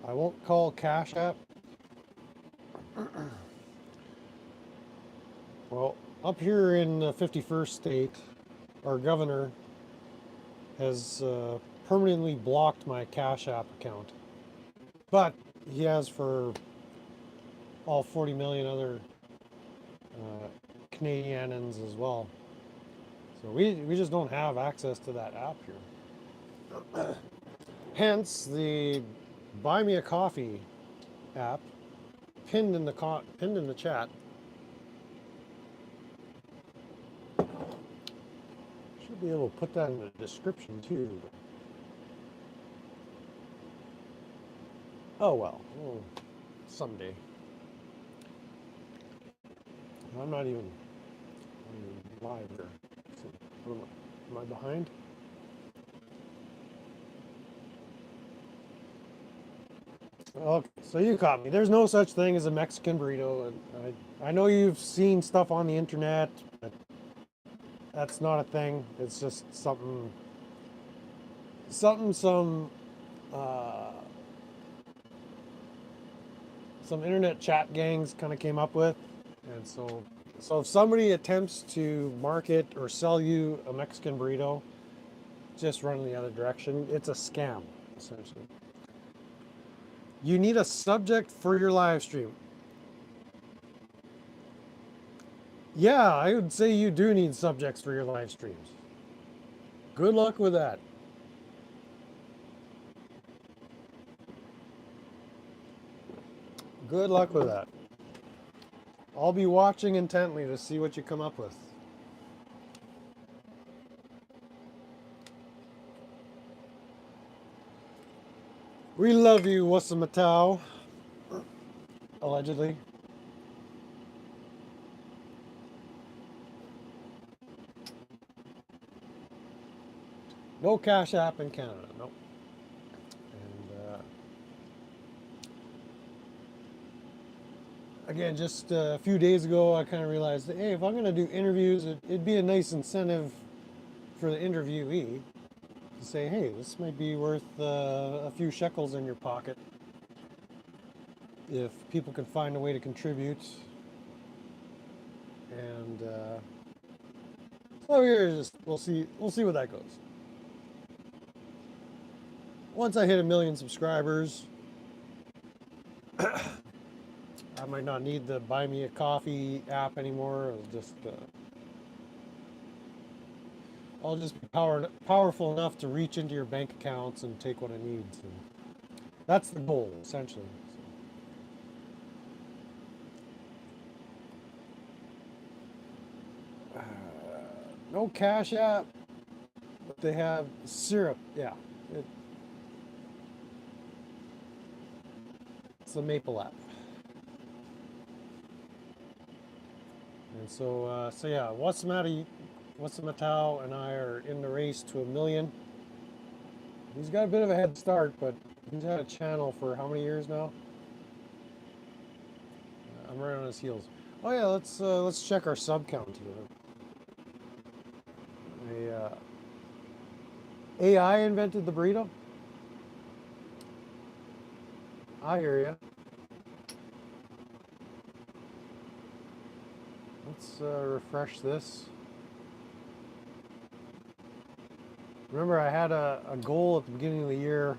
I won't call Cash App. Well, up here in the 51st state, our governor has permanently blocked my Cash App account. But he has for all 40 million other Canadians as well. So we just don't have access to that app here. Hence the Buy Me a Coffee app pinned in the chat. Should be able to put that in the description too. Oh well, someday. I'm not even live here. So, am I behind? Okay, so you caught me. There's no such thing as a Mexican burrito. And I know you've seen stuff on the internet, but that's not a thing. It's just something some internet chat gangs kind of came up with. And so if somebody attempts to market or sell you a Mexican burrito, just run in the other direction. It's a scam, essentially. You need a subject for your live stream. Yeah, I would say you do need subjects for your live streams. Good luck with that. Good luck with that. I'll be watching intently to see what you come up with. We love you, Wasamatau. Allegedly. No Cash App in Canada, nope. And again, just a few days ago, I kind of realized that, hey, if I'm going to do interviews, it'd be a nice incentive for the interviewee to say, hey, this might be worth a few shekels in your pocket if people can find a way to contribute. And so here, we'll see where that goes. Once I hit 1 million subscribers, I might not need the Buy Me a Coffee app anymore. I'll just be powerful enough to reach into your bank accounts and take what I need. So that's the goal, essentially. No Cash App, but they have syrup. Yeah, it's the Maple app. And so yeah, Wasamatau and I are in the race to 1 million. He's got a bit of a head start, but he's had a channel for how many years now? I'm right on his heels. Oh yeah, let's check our sub count here. AI invented the burrito? I hear you. Let's refresh this. Remember, I had a goal at the beginning of the year.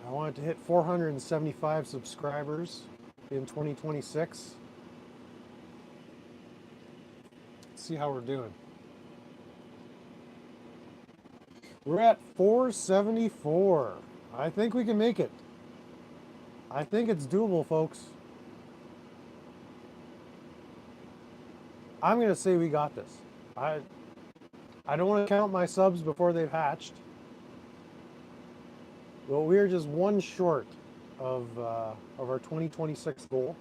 I wanted to hit 475 subscribers in 2026. Let's see how we're doing. We're at 474. I think we can make it. I think it's doable, folks. I'm going to say we got this. I don't want to count my subs before they've hatched. But we're just one short of our 2026 goal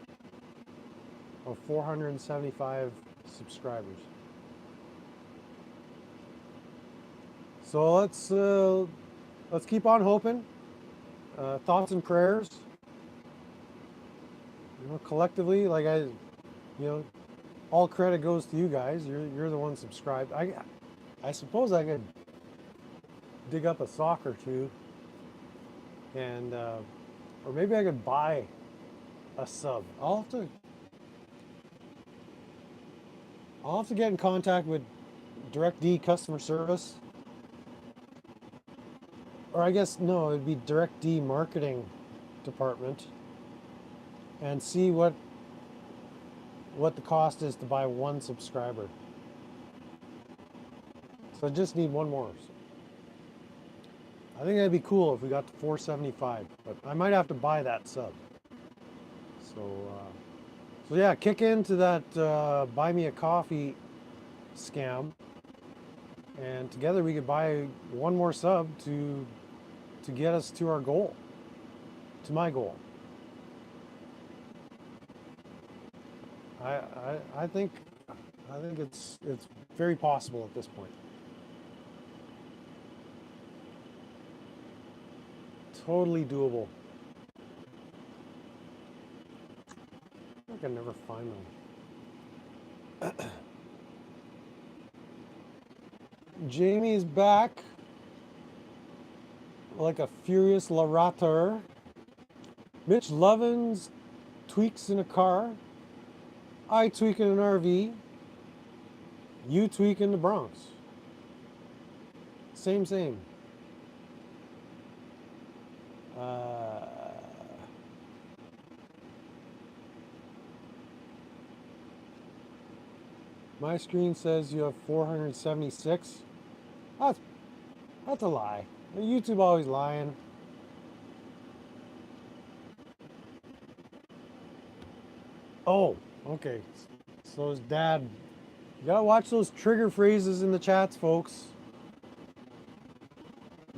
of 475 subscribers. So let's keep on hoping. Thoughts and prayers. You know, collectively, you know, all credit goes to you guys. You're the one subscribed. I suppose I could dig up a sock or two, and or maybe I could buy a sub. I'll have to get in contact with DirectD customer service, or I guess no, it'd be DirectD marketing department, and see what the cost is to buy one subscriber. So I just need one more. I think that'd be cool if we got to 475, but I might have to buy that sub. So yeah, kick into that buy me a coffee scam, and together we could buy one more sub to get us to our goal, to my goal. I think it's very possible at this point. Totally doable. I can never find them. Jamie's back like a furious Larator. Mitch Lovins tweaks in a car. I tweak in an RV. You tweak in the Bronx. Same. My screen says you have 476. That's a lie. YouTube always lying. Oh, okay. So his dad. You gotta watch those trigger phrases in the chats, folks.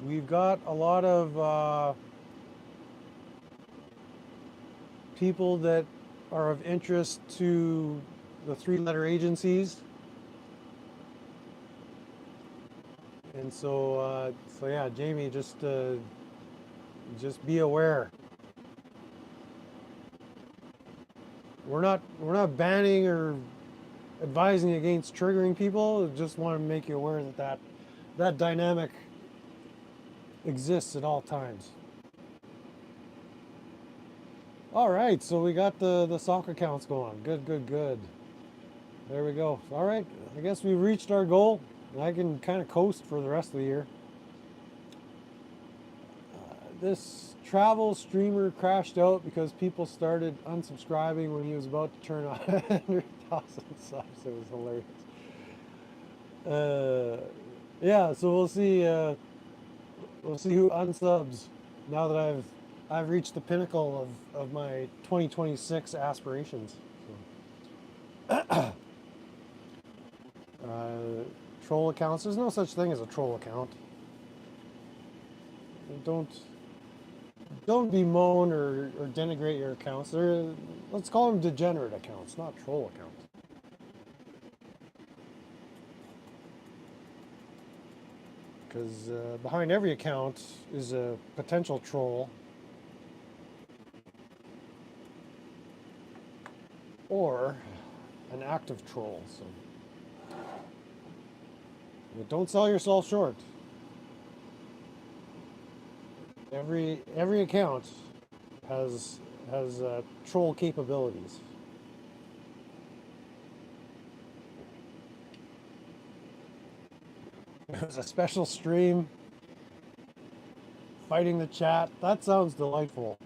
We've got a lot of people that are of interest to the three-letter agencies, and so yeah, Jamie, just be aware. We're not banning or advising against triggering people. Just want to make you aware that dynamic exists at all times. All right, so we got the soccer accounts going. Good. There we go. All right, I guess we reached our goal. I can kind of coast for the rest of the year. This travel streamer crashed out because people started unsubscribing when he was about to turn 100,000 subs. It was hilarious. Yeah, so we'll see who unsubs now that I've reached the pinnacle of my 2026 aspirations. So. Troll accounts. There's no such thing as a troll account. Don't bemoan or denigrate your accounts. Let's call them degenerate accounts, not troll accounts. Because behind every account is a potential troll or an active troll. So don't sell yourself short. Every account has troll capabilities. It was a special stream fighting the chat. That sounds delightful.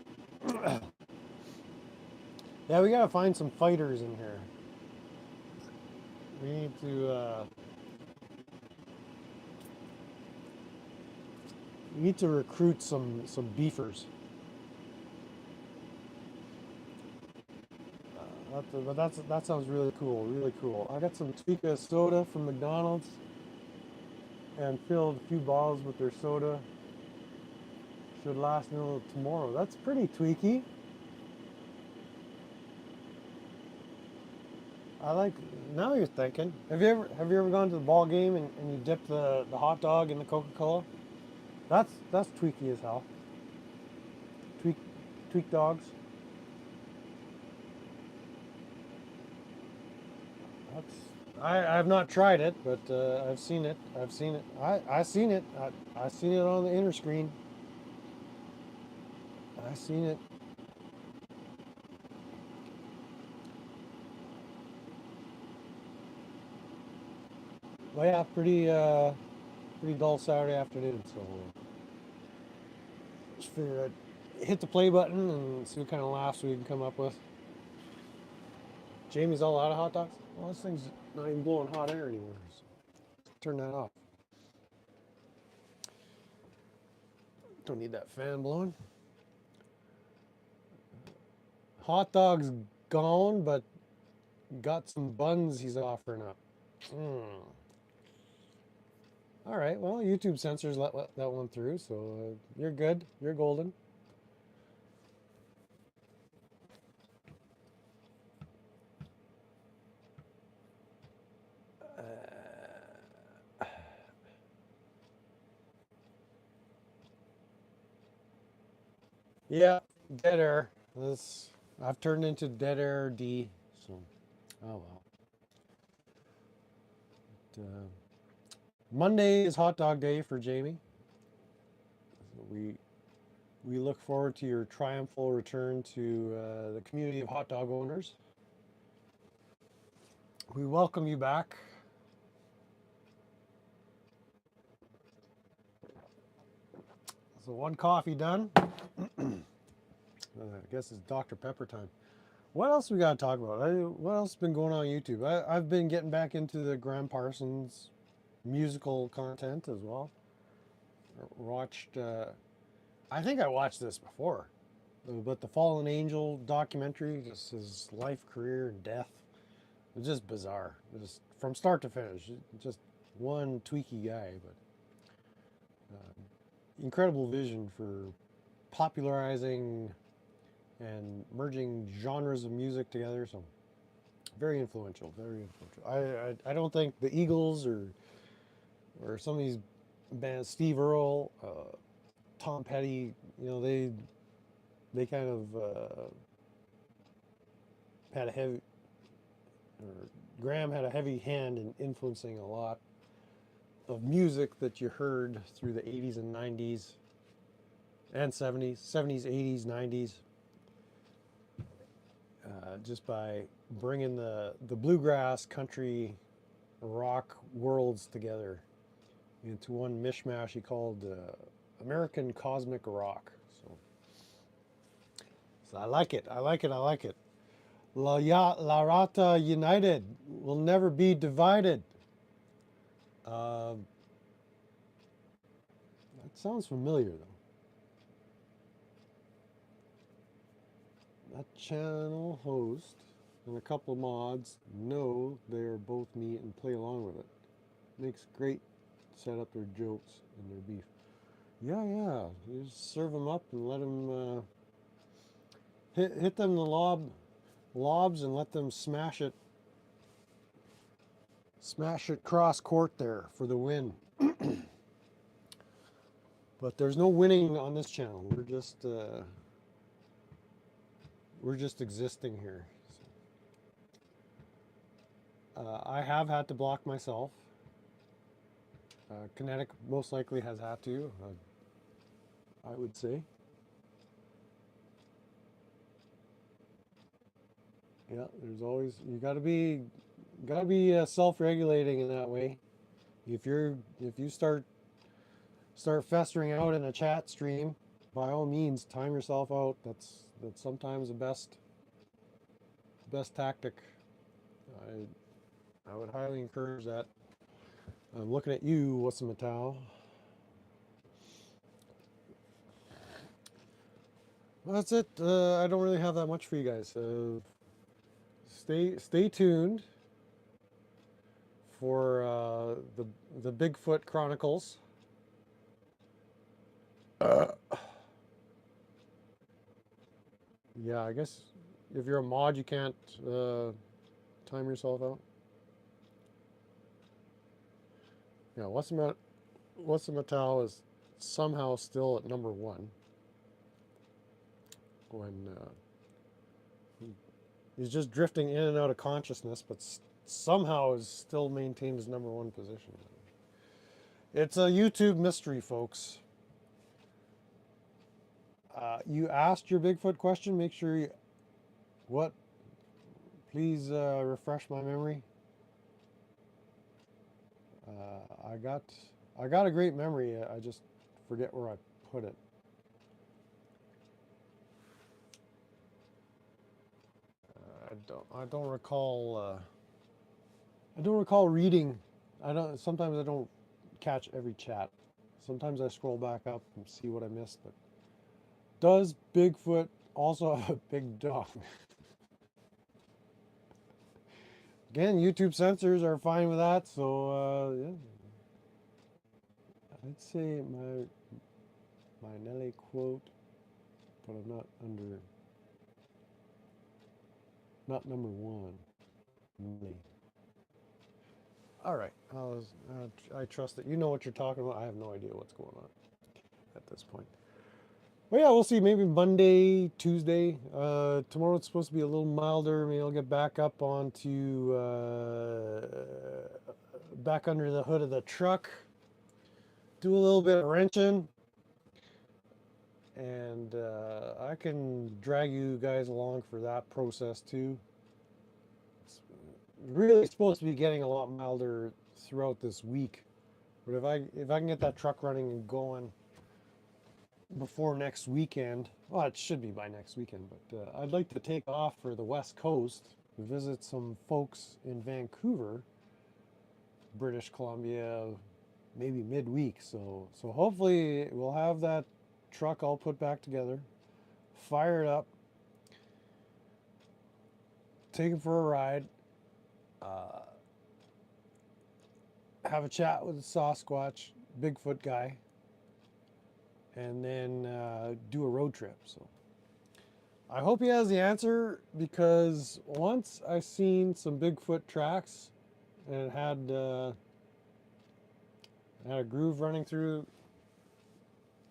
Yeah, we gotta find some fighters in here. We need to recruit some beefers. That sounds really cool. I got some Chica soda from McDonald's and filled a few bottles with their soda. Should last until tomorrow. That's pretty tweaky. I like. Now you're thinking. Have you ever gone to the ball game and you dip the hot dog in the Coca-Cola? That's tweaky as hell. Tweak tweak dogs. That's I've not tried it, but I've seen it. I've seen it. I seen it. I seen it on the inner screen. I seen it. Well, yeah, pretty dull Saturday afternoon. So just figured I'd hit the play button and see what kind of laughs we can come up with. Jamie's all out of hot dogs. Well, this thing's not even blowing hot air anymore. So turn that off. Don't need that fan blowing. Hot dogs gone, but got some buns he's offering up. Mm. All right. Well, YouTube censors let that one through, so you're good. You're golden. Yeah, dead air. This I've turned into dead air D. So, oh well. But, Monday is hot dog day for Jamie. So we look forward to your triumphal return to the community of hot dog owners. We welcome you back. So one coffee done. I guess it's Dr. Pepper time. What else we got to talk about? What else has been going on YouTube? I've been getting back into the Graham Parsons musical content as well. Watched, I think I watched this before, but the Fallen Angel documentary, just his life, career, and death, it's just bizarre. Just from start to finish, just one tweaky guy, but incredible vision for popularizing and merging genres of music together. So very influential, very influential. I don't think the Eagles or some of these bands, Steve Earle, Tom Petty, they kind of had a heavy, or Graham had a heavy hand in influencing a lot of music that you heard through the 80s and 90s and 70s, 80s, 90s. Just by bringing the bluegrass, country, rock worlds together into one mishmash he called American Cosmic Rock. So I like it. I like it. I like it. La Rata United will never be divided. That sounds familiar though. That channel host and a couple of mods know they're both me and play along with it. Makes great set up their jokes and their beef. Yeah, yeah. You just serve them up and let them hit them the lobs and let them smash it cross court there for the win. But there's no winning on this channel. We're just existing here. I have had to block myself. Kinetic most likely has had to, I would say. Yeah, there's always, you gotta be self-regulating in that way. If you start festering out in a chat stream, by all means, time yourself out. That's sometimes the best tactic. I would highly encourage that. I'm looking at you, What's Matau. Well, that's it. I don't really have that much for you guys. Stay tuned for the Bigfoot Chronicles. Yeah, I guess if you're a mod, you can't time yourself out. Yeah, what's the Metal is somehow still at number one when he's just drifting in and out of consciousness, but somehow is still maintained his number one position. It's a YouTube mystery, folks. You asked your Bigfoot question. Make sure you what? Please refresh my memory. I got a great memory. I just forget where I put it. I don't recall. I don't recall reading. I don't. Sometimes I don't catch every chat. Sometimes I scroll back up and see what I missed. But does Bigfoot also have a big dog? Again, YouTube censors are fine with that. So yeah, I'd say my Nelly quote, but I'm not number one. Nelly. All right. I trust that you know what you're talking about. I have no idea what's going on at this point. Well, yeah, we'll see. Maybe Monday, Tuesday. Tomorrow it's supposed to be a little milder. Maybe I'll get back up onto back under the hood of the truck, do a little bit of wrenching, and I can drag you guys along for that process too. It's really supposed to be getting a lot milder throughout this week, but if I can get that truck running and going before next weekend. Well, it should be by next weekend, but I'd like to take off for the West Coast, visit some folks in Vancouver, British Columbia, maybe midweek. So hopefully we'll have that truck all put back together, fire it up, take it for a ride, uh, have a chat with the Sasquatch, Bigfoot guy, and then do a road trip. So I hope he has the answer because once I seen some Bigfoot tracks and it had a groove running through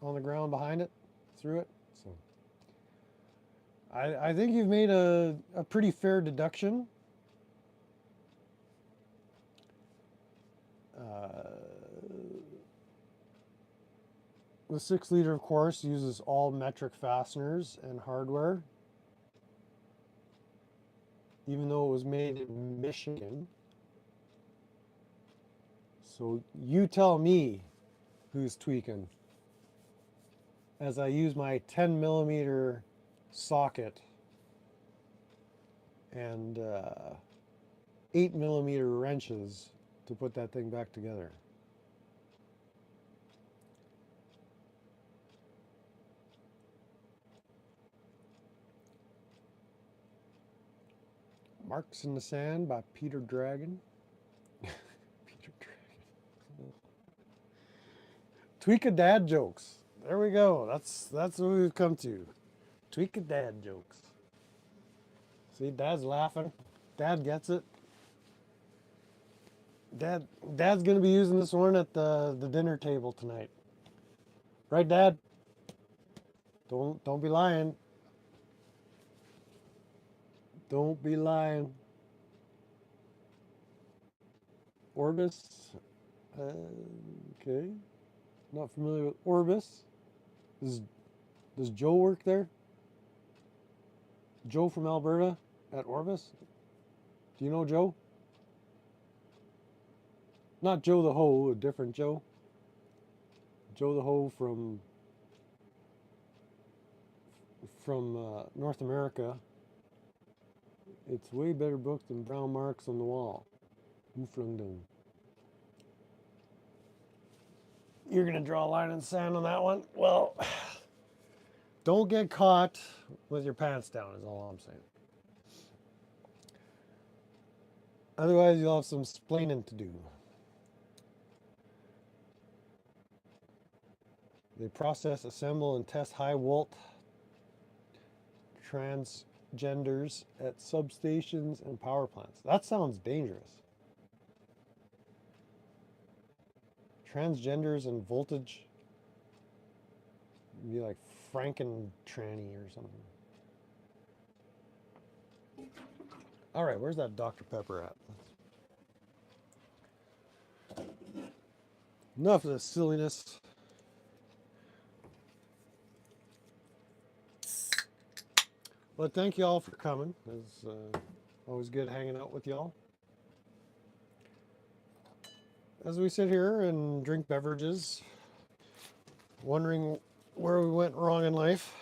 on the ground behind it, through it. So I think you've made a pretty fair deduction. The 6 liter, of course, uses all metric fasteners and hardware, even though it was made in Michigan. So you tell me who's tweaking as I use my 10 millimeter socket and 8 millimeter wrenches to put that thing back together. Marks in the Sand by Peter Dragon. Peter Dragon. Tweak a dad jokes. There we go. That's what we've come to. Tweak a dad jokes. See, Dad's laughing. Dad gets it. Dad's gonna be using this one at the dinner table tonight. Right, Dad? Don't be lying. Don't be lying. Orbis. Okay. Not familiar with Orbis. Does, does Joe work there? Joe from Alberta at Orbis? Do you know Joe? Not Joe the Ho, a different Joe. Joe the Ho from North America. It's way better booked than Brown Marks on the Wall. Ooflungdung. You're gonna draw a line in the sand on that one? Well, don't get caught with your pants down is all I'm saying. Otherwise you'll have some splaining to do. They process, assemble, and test high volt transgenders at substations and power plants. That sounds dangerous. Transgenders and voltage. Be like Franken tranny or something. All right, where's that Dr. Pepper at? Enough of this silliness. But thank you all for coming. It's always good hanging out with y'all. As we sit here and drink beverages, wondering where we went wrong in life,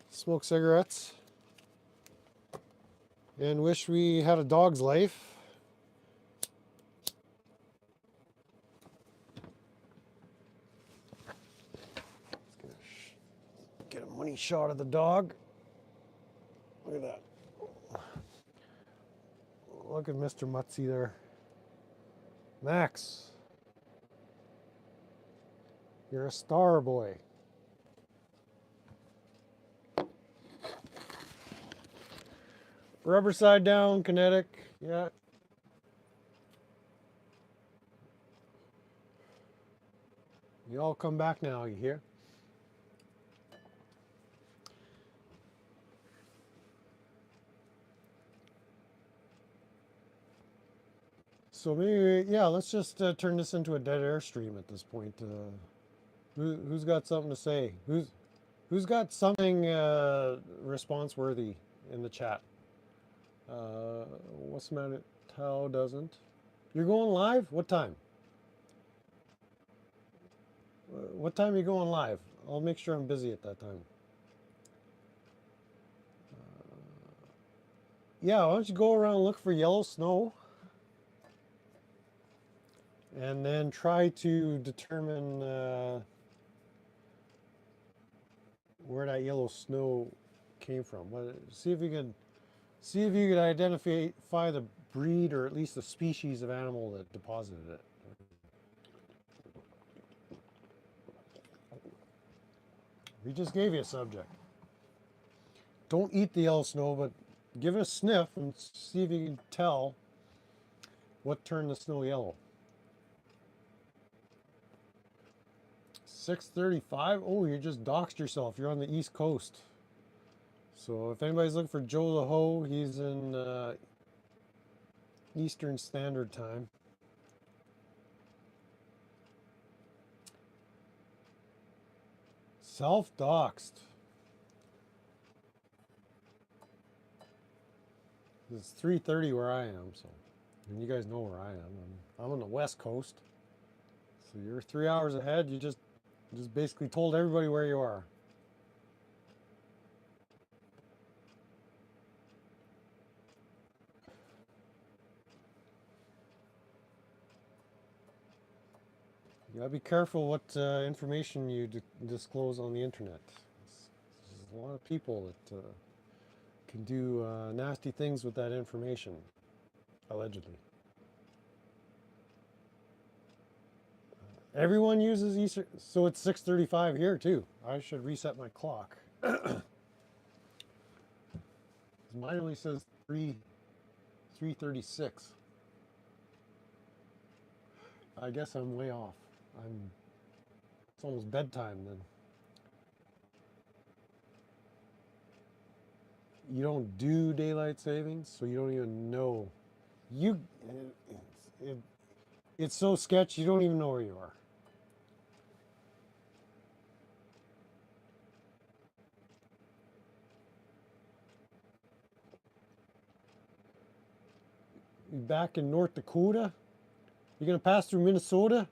smoke cigarettes, and wish we had a dog's life. Get a money shot of the dog. Look at that. Look at Mr. Mutsy there. Max, you're a star boy. Rubber side down, kinetic. Yeah. You all come back now, you hear? So maybe, yeah, let's just turn this into a dead air stream at this point. Who's got something to say? Who's got something response worthy in the chat? What's the matter? Tao doesn't. You're going live? What time? What time are you going live? I'll make sure I'm busy at that time. Yeah, why don't you go around and look for yellow snow? And then try to determine where that yellow snow came from. See if you could identify the breed or at least the species of animal that deposited it. We just gave you a subject. Don't eat the yellow snow, but give it a sniff and see if you can tell what turned the snow yellow. 6:35. Oh, you just doxed yourself. You're on the East Coast. So if anybody's looking for Joe the Ho, he's in Eastern Standard Time. Self-doxed. It's 3:30 where I am, so and you guys know where I am. I'm on the West Coast. So you're 3 hours ahead. You just basically told everybody where you are. You gotta be careful what information you disclose on the internet. There's a lot of people that can do nasty things with that information, allegedly. Everyone uses Eastern, so it's 6:35 here too. I should reset my clock. Mine only says 3:36. I guess I'm way off. It's almost bedtime then. You don't do daylight savings, so you don't even know. It's so sketchy, you don't even know where you are. You back in North Dakota? You're gonna pass through Minnesota?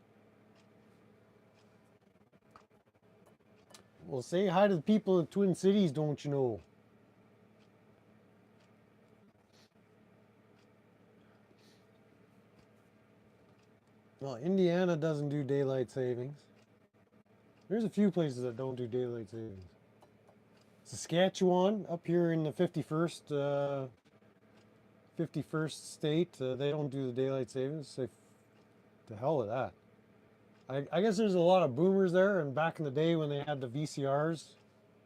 Well, say hi to the people in the Twin Cities, don't you know? Well, Indiana doesn't do daylight savings. There's a few places that don't do daylight savings. Saskatchewan, up here in the 51st state, they don't do the daylight savings. Say, to hell with that. I guess there's a lot of boomers there, and back in the day when they had the VCRs,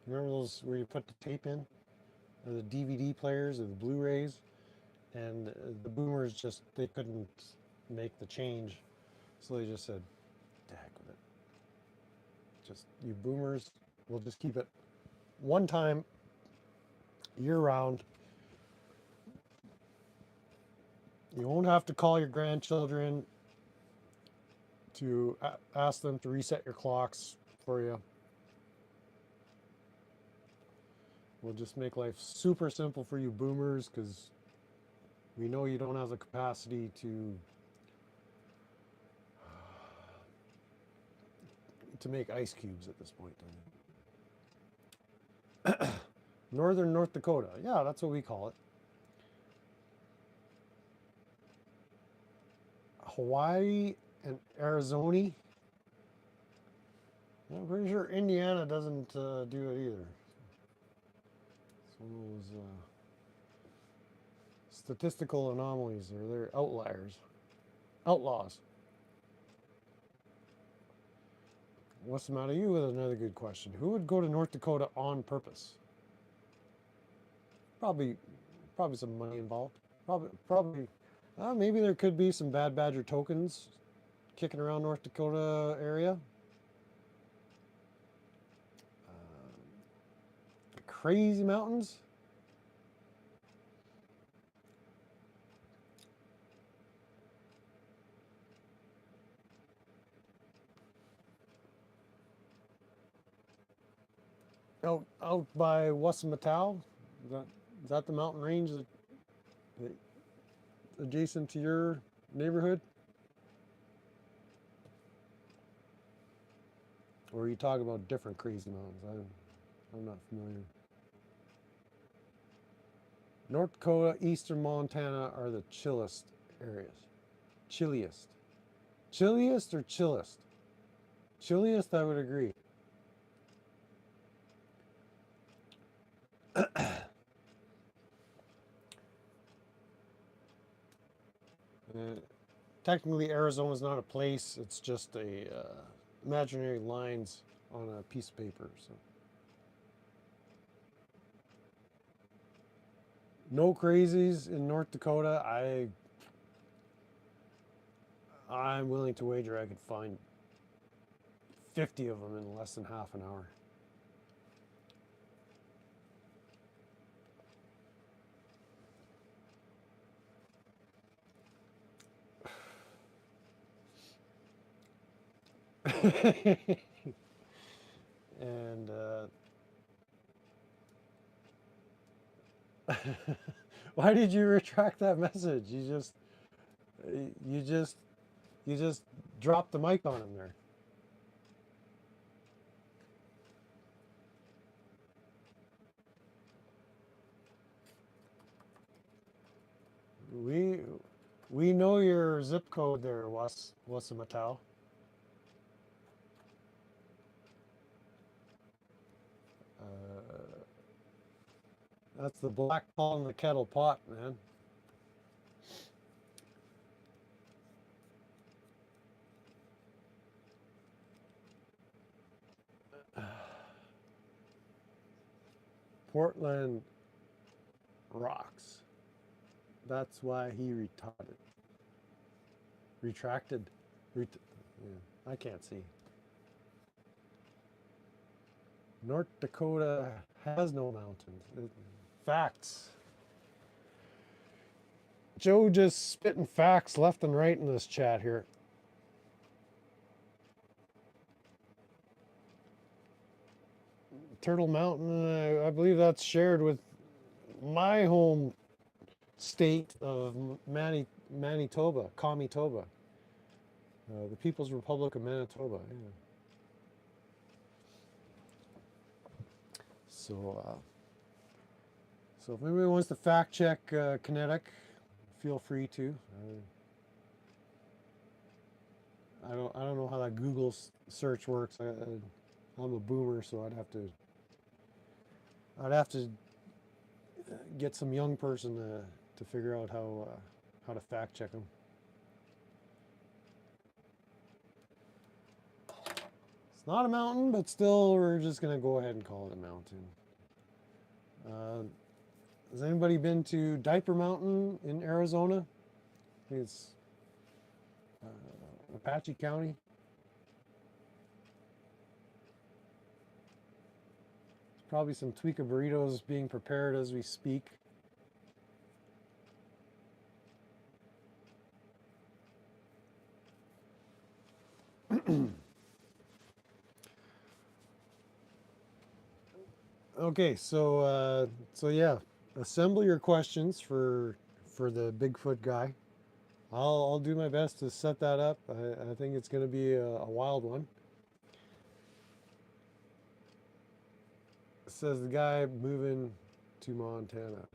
Remember those where you put the tape in? Or the DVD players or the Blu-rays? And the boomers just, they couldn't make the change. So they just said, the heck with it. Just, you boomers, we'll just keep it one time, year round. You won't have to call your grandchildren to ask them to reset your clocks for you. We'll just make life super simple for you boomers because we know you don't have the capacity to make ice cubes at this point. Northern North Dakota. Yeah, that's what we call it. Hawaii and Arizona. I'm pretty sure Indiana doesn't do it either. It's one of those statistical anomalies, or they're outliers. Outlaws. What's the matter? You with another good question. Who would go to North Dakota on purpose? Probably some money involved. Probably. Maybe there could be some bad badger tokens kicking around North Dakota area. Crazy mountains. Out by Wasamatau. Is that the mountain range that adjacent to your neighborhood? Or are you talking about different crazy mountains? I'm not familiar. North Dakota, eastern Montana are the chillest areas. Chilliest. Chilliest or chillest? Chilliest, I would agree. Technically, Arizona is not a place. It's just a imaginary lines on a piece of paper. So, no crazies in North Dakota. I'm willing to wager I could find 50 of them in less than half an hour. And why did you retract that message? You just dropped the mic on him there. We know your zip code there, Wasamatau. That's the black pot in the kettle pot, man. Portland rocks. That's why he retracted. Yeah, I can't see. North Dakota has no mountains. Facts. Joe just spitting facts left and right in this chat here. Turtle Mountain, I believe that's shared with my home state of Manitoba, Comitoba, the People's Republic of Manitoba. Yeah. So if anybody wants to fact check Kinetic, feel free to. I don't know how that Google search works. I'm a boomer, so I'd have to get some young person to figure out how to fact check them. It's not a mountain, but still, we're just gonna go ahead and call it a mountain. Has anybody been to Diaper Mountain in Arizona? I think it's Apache County. There's probably some Tweaka burritos being prepared as we speak. Okay, so yeah, assemble your questions for the Bigfoot guy. I'll do my best to set that up. I think it's going to be a wild one. It says the guy moving to Montana.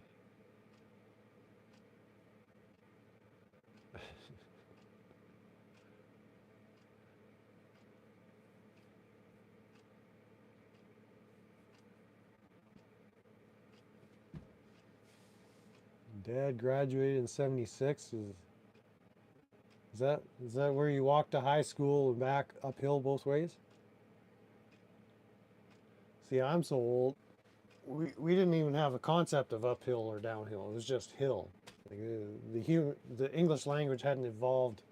Dad graduated in '76. Is that where you walk to high school and back uphill both ways? See, I'm so old. We didn't even have a concept of uphill or downhill. It was just hill. Like the English language hadn't evolved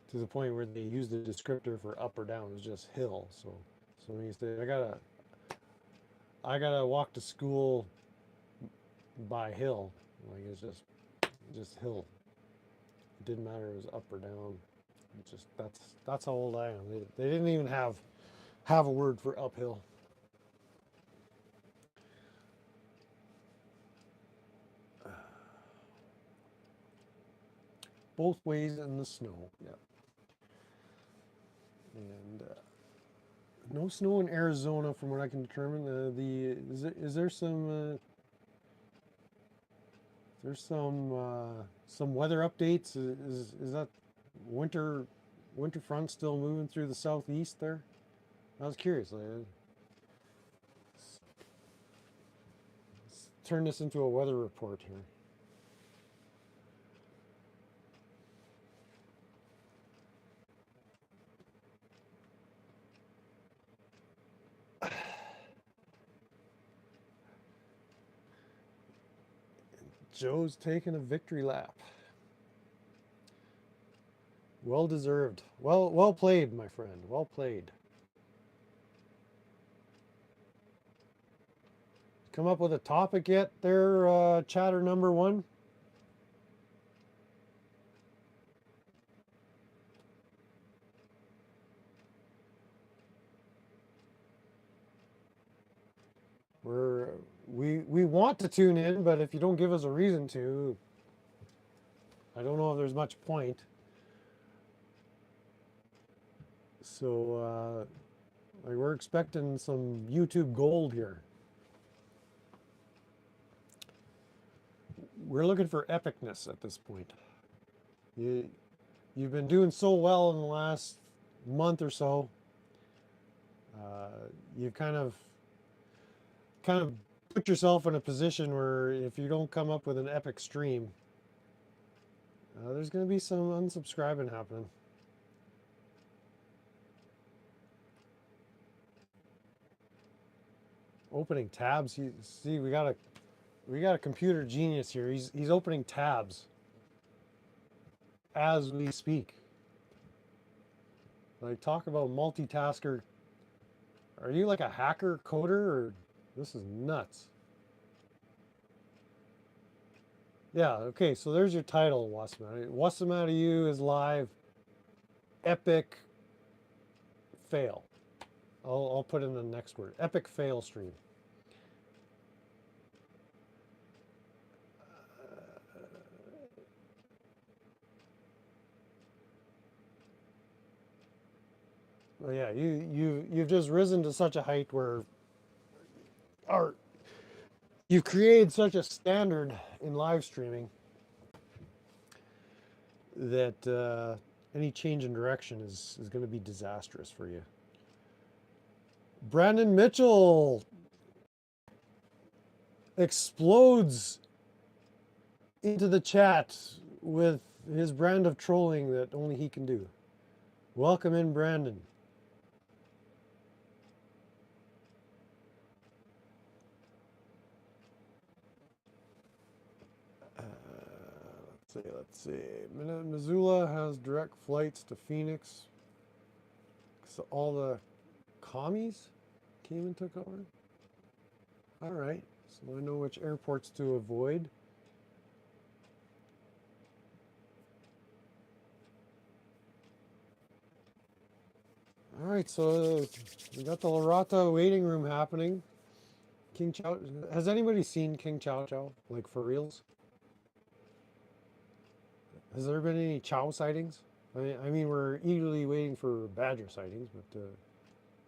to the point where they used the descriptor for up or down. It was just hill. So when you say I gotta walk to school by hill, like it's just hill. It didn't matter if it was up or down. It just that's how old I am. They didn't even have a word for uphill. Both ways in the snow. Yeah. And no snow in Arizona, from what I can determine. Is there some there's some weather updates? Is that winter front still moving through the southeast there? I was curious. Let's turn this into a weather report here. Joe's taking a victory lap. Well deserved. Well played, my friend. Well played. Come up with a topic yet there, chatter number one? We want to tune in, but if you don't give us a reason to, I don't know if there's much point. So like we're expecting some YouTube gold here. We're looking for epicness at this point. You've been doing so well in the last month or so. You've kind of put yourself in a position where if you don't come up with an epic stream, there's going to be some unsubscribing happening. Opening tabs. See, we got a computer genius here. He's opening tabs as we speak. Like, talk about multitasker. Are you like a hacker coder, or this is nuts? Yeah, okay, so there's your title, Wasamata. Wasamata U is live. Epic fail. I'll put in the next word. Epic fail stream. Well, yeah, you've just risen to such a height where you've created such a standard in live streaming that any change in direction is going to be disastrous for you. Brandon Mitchell explodes into the chat with his brand of trolling that only he can do. Welcome in, Brandon. Let's see. Missoula has direct flights to Phoenix. So all the commies came and took over. All right. So I know which airports to avoid. All right, so we got the Larata waiting room happening. King Chow. Has anybody seen King Chow Chow? Like for reals? Has there been any Chow sightings? I mean, we're eagerly waiting for badger sightings, but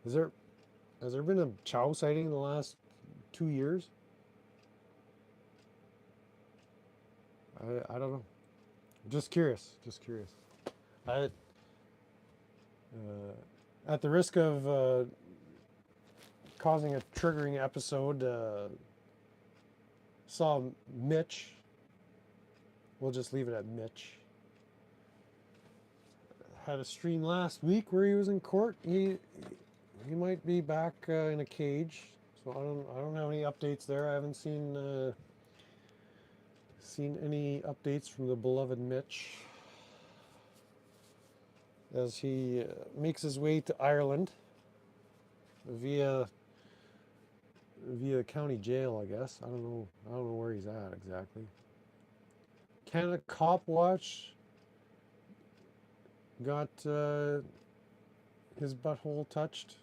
is there has there been a Chow sighting in the last 2 years? I don't know. Just curious. Just curious. I, at the risk of causing a triggering episode, saw Mitch. We'll just leave it at Mitch. Had a stream last week where he was in court. He might be back in a cage. So I don't have any updates there. I haven't seen any updates from the beloved Mitch as he makes his way to Ireland via county jail, I guess. I don't know where he's at exactly. Canada Cop Watch got his butthole touched.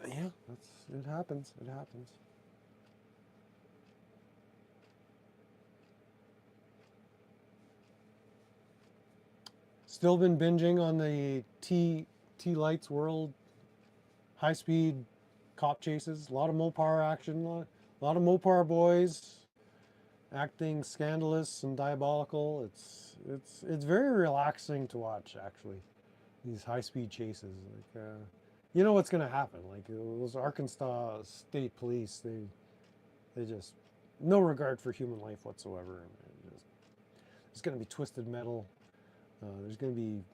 Yeah, it happens. It happens. Still been binging on the T Lights World high speed cop chases. A lot of Mopar action. A lot of Mopar boys acting scandalous and diabolical. It's very relaxing to watch, actually. These high speed chases. Like you know what's gonna happen. Like those Arkansas State Police, they just no regard for human life whatsoever. There's gonna be twisted metal. There's gonna be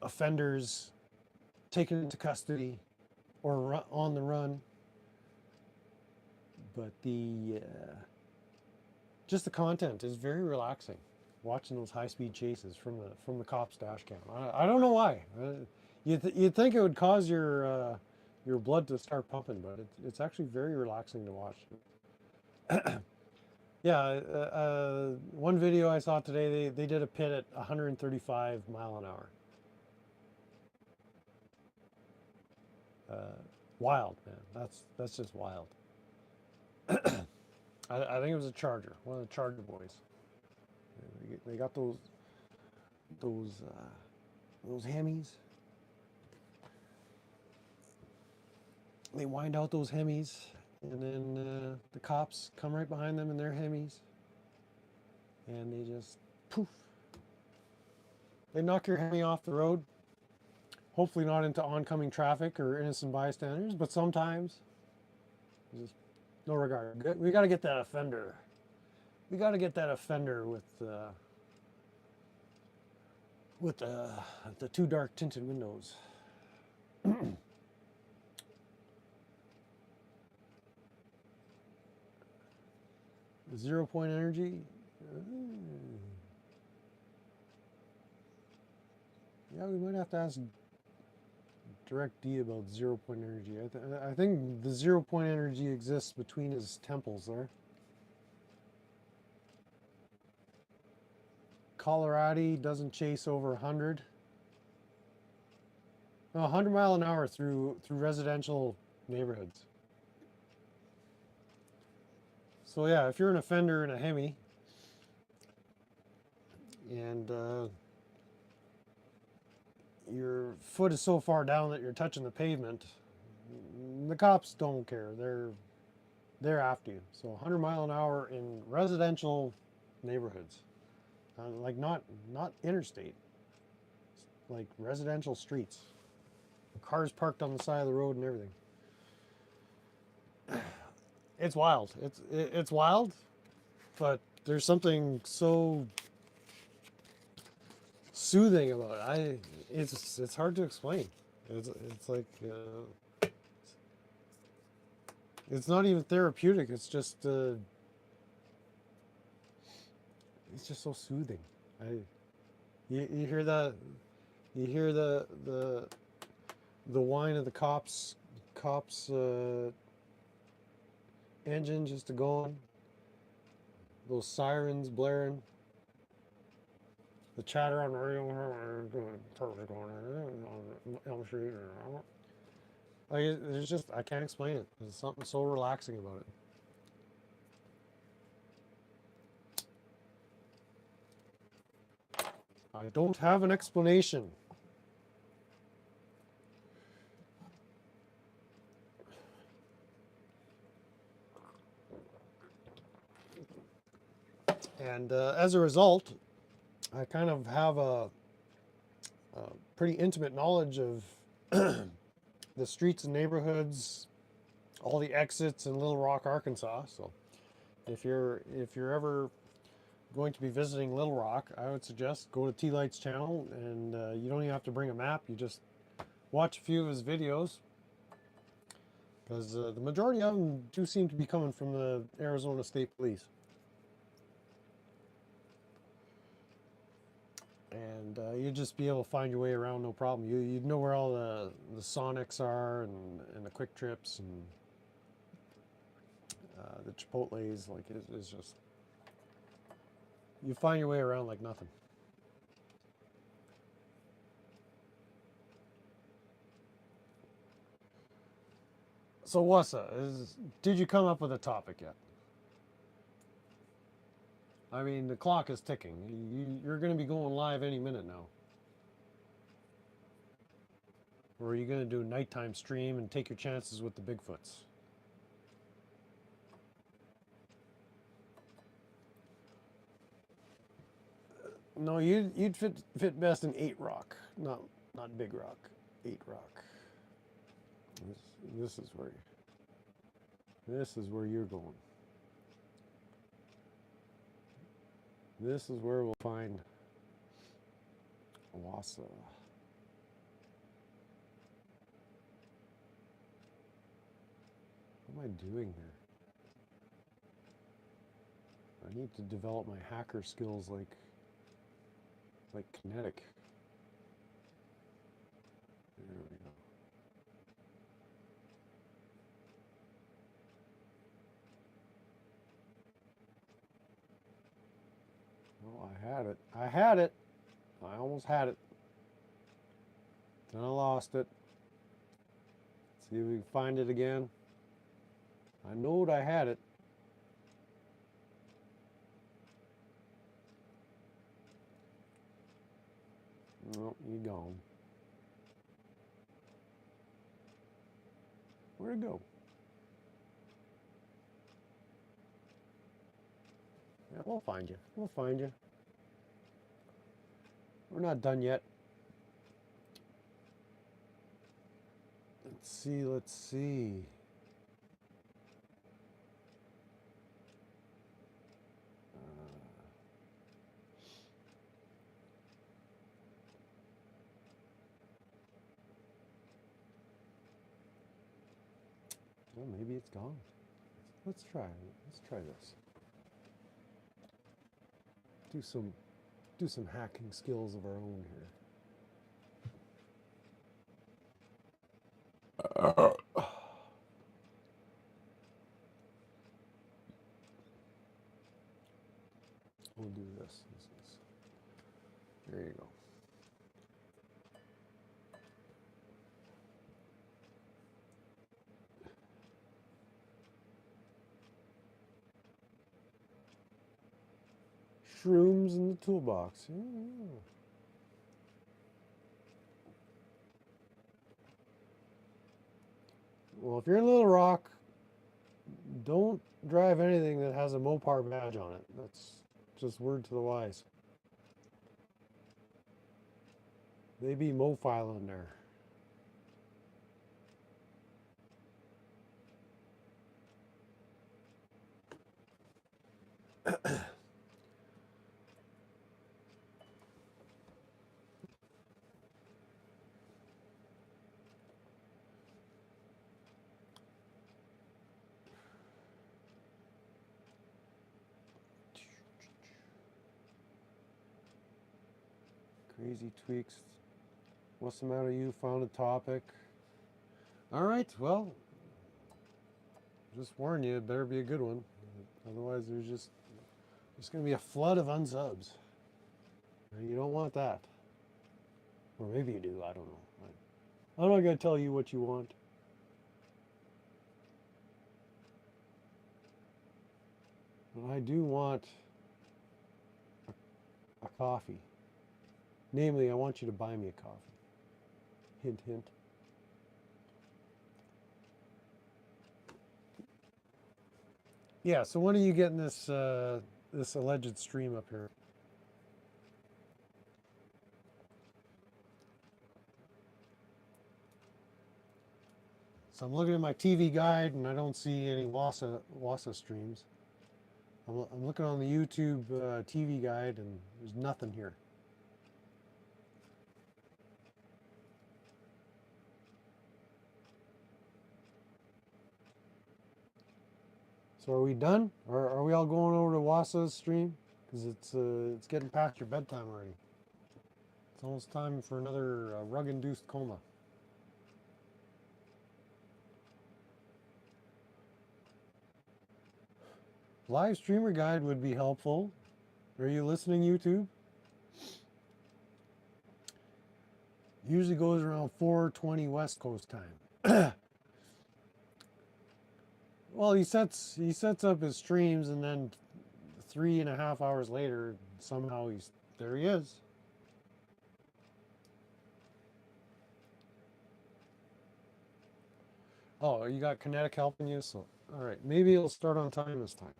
offenders taken into custody or on the run. But just the content is very relaxing. Watching those high-speed chases from the cops' dash cam. I don't know why. You'd think it would cause your blood to start pumping, but it's actually very relaxing to watch. Yeah, one video I saw today, they did a pit at 135 mile an hour. Wild, man. That's just wild. I think it was a Charger, one of the Charger boys. They got those Hemis. They wind out those Hemis, and then the cops come right behind them in their Hemis, and they just poof. They knock your Hemi off the road. Hopefully not into oncoming traffic or innocent bystanders, but sometimes just no regard. We got to get that offender. We got to get that offender with the too dark tinted windows. 0 point energy. Yeah, we might have to ask Direct D about 0 point energy. I think the 0 point energy exists between his temples there. Colorado doesn't chase over 100. No, 100 mile an hour through residential neighborhoods. So yeah, if you're an offender in a Hemi and your foot is so far down that you're touching the pavement, the cops don't care. They're after you. So 100 mile an hour in residential neighborhoods, like not interstate, like residential streets, cars parked on the side of the road and everything. It's wild. It's wild, but there's something so soothing about it. It's hard to explain. It's like it's not even therapeutic. It's just so soothing. I you hear that, you hear the whine of the cops engine just going, those sirens blaring, the chatter on the radio, Elm Street. Like there's just I can't explain it. There's something so relaxing about it. I don't have an explanation. And as a result, I kind of have a pretty intimate knowledge of the streets and neighborhoods, all the exits in Little Rock, Arkansas. So if you're ever going to be visiting Little Rock, I would suggest go to T Light's channel, and you don't even have to bring a map. You just watch a few of his videos, because the majority of them do seem to be coming from the Arizona State Police. And you'd just be able to find your way around no problem. You'd know where all the Sonics are, and the Quick Trips, and the Chipotles. Like it's just, you find your way around like nothing. So Wassa, did you come up with a topic yet? I mean, the clock is ticking. You're going to be going live any minute now. Or are you going to do a nighttime stream and take your chances with the Bigfoots? No, you'd fit best in 8 Rock, not Big Rock. 8 Rock. This is where you're going. This is where we'll find Wassa. What am I doing here? I need to develop my hacker skills like Kinetic. There we go. Oh, I had it. I had it. I almost had it. Then I lost it. Let's see if we can find it again. I knowed I had it. Nope, you gone. Where'd it go? Yeah, we'll find you. We'll find you. We're not done yet. Let's see, let's see. Well, maybe it's gone. Let's try this. Do some hacking skills of our own here. We'll do this. There you go. Shrooms in the toolbox. Yeah. Well, if you're in Little Rock, don't drive anything that has a Mopar badge on it. That's just word to the wise. They be mofiling there. Crazy tweaks. What's the matter? You found a topic. All right. Well, just warn you, it better be a good one. Otherwise, there's going to be a flood of unsubs. And you don't want that. Or maybe you do. I don't know. I'm not going to tell you what you want. But I do want a coffee. Namely, I want you to buy me a coffee. Hint, hint. Yeah, so when are you getting this this alleged stream up here? So I'm looking at my TV guide and I don't see any WASA streams. I'm looking on the YouTube TV guide and there's nothing here. So are we done? Or are we all going over to WASA's stream? Because it's getting past your bedtime already. It's almost time for another rug-induced coma. Live streamer guide would be helpful. Are you listening, YouTube? Usually goes around 4:20 West Coast time. Well, he sets up his streams, and then 3.5 hours later, somehow there he is. Oh, you got Kinetic helping you, so all right, maybe it'll start on time this time.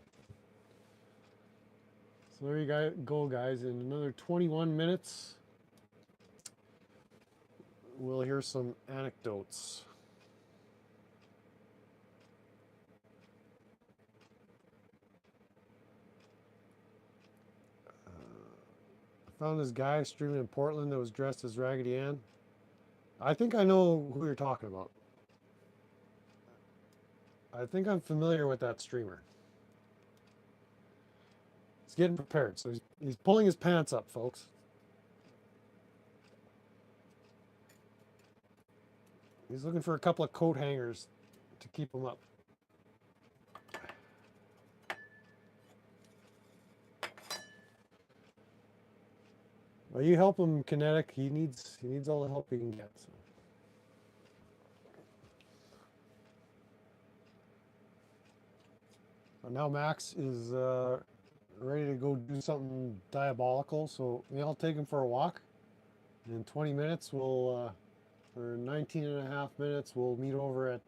So there you go, guys. In another 21 minutes, we'll hear some anecdotes. I found this guy streaming in Portland that was dressed as Raggedy Ann. I think I know who you're talking about. I think I'm familiar with that streamer. He's getting prepared, so he's pulling his pants up, folks. He's looking for a couple of coat hangers to keep him up. Well, you help him, Kinetic. He needs all the help he can get. So. Now Max is ready to go do something diabolical, so I'll take him for a walk. In 20 minutes, or 19.5 minutes, we'll meet over at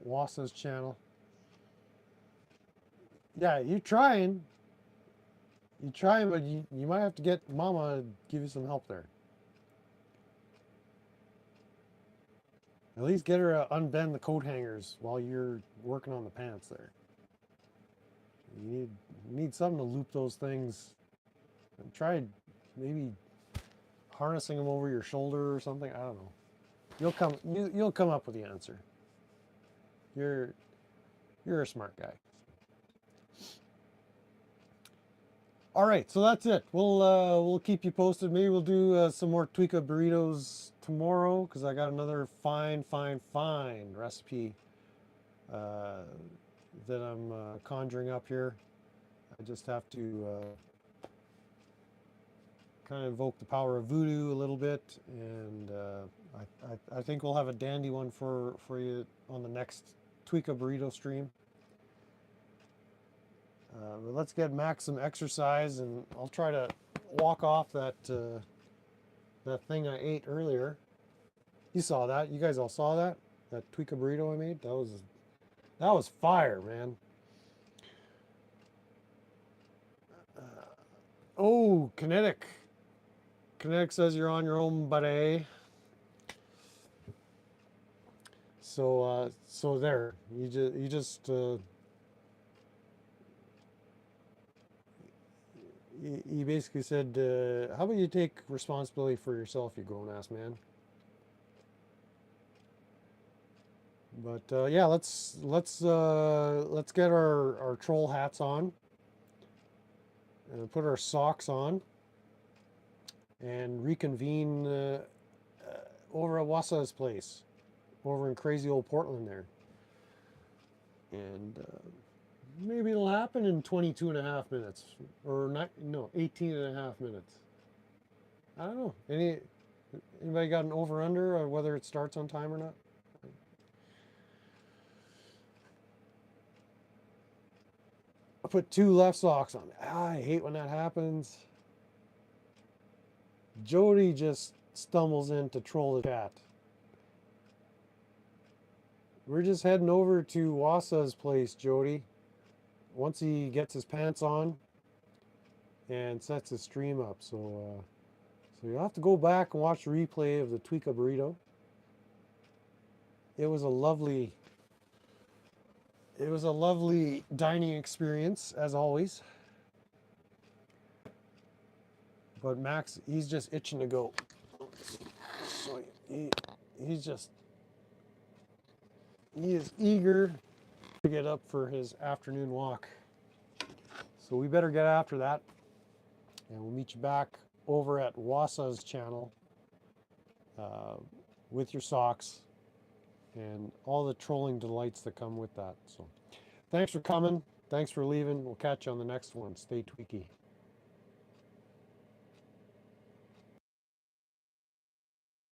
Wasa's channel. Yeah, you're trying. You're trying, but you might have to get Mama to give you some help there. At least get her to unbend the coat hangers while you're working on the pants there. You need something to loop those things. Try maybe harnessing them over your shoulder or something. I don't know. You'll come up with the answer. You're a smart guy. All right, so that's it. We'll keep you posted. Maybe we'll do some more Tweaka burritos tomorrow because I got another fine recipe that I'm conjuring up here. I just have to kind of invoke the power of voodoo a little bit, and I think we'll have a dandy one for you on the next Tweaka burrito stream. But let's get Max some exercise, and I'll try to walk off that thing I ate earlier. You saw that. You guys all saw that? That Tweaka burrito I made? That was fire, man. Oh, Kinetic. Kinetic says you're on your own, buddy. So there. You just he basically said, how about you take responsibility for yourself, you grown-ass man? But yeah, let's get our troll hats on and put our socks on. and reconvene over at Wasa's place, over in crazy old Portland there. And maybe it'll happen in 22 and a half minutes, or not, no, 18 and a half minutes. I don't know. Anybody got an over under or whether it starts on time or not? I put 2 left socks on. I hate when that happens. Jody just stumbles in to troll the chat. We're just heading over to Wasa's place, Jody. Once he gets his pants on and sets his stream up. So you'll have to go back and watch the replay of the Tweaka burrito. It was a lovely dining experience, as always. But Max, he's just itching to go. So he is eager to get up for his afternoon walk. So we better get after that. And we'll meet you back over at Wasa's channel with your socks and all the trolling delights that come with that. So thanks for coming. Thanks for leaving. We'll catch you on the next one. Stay tweaky.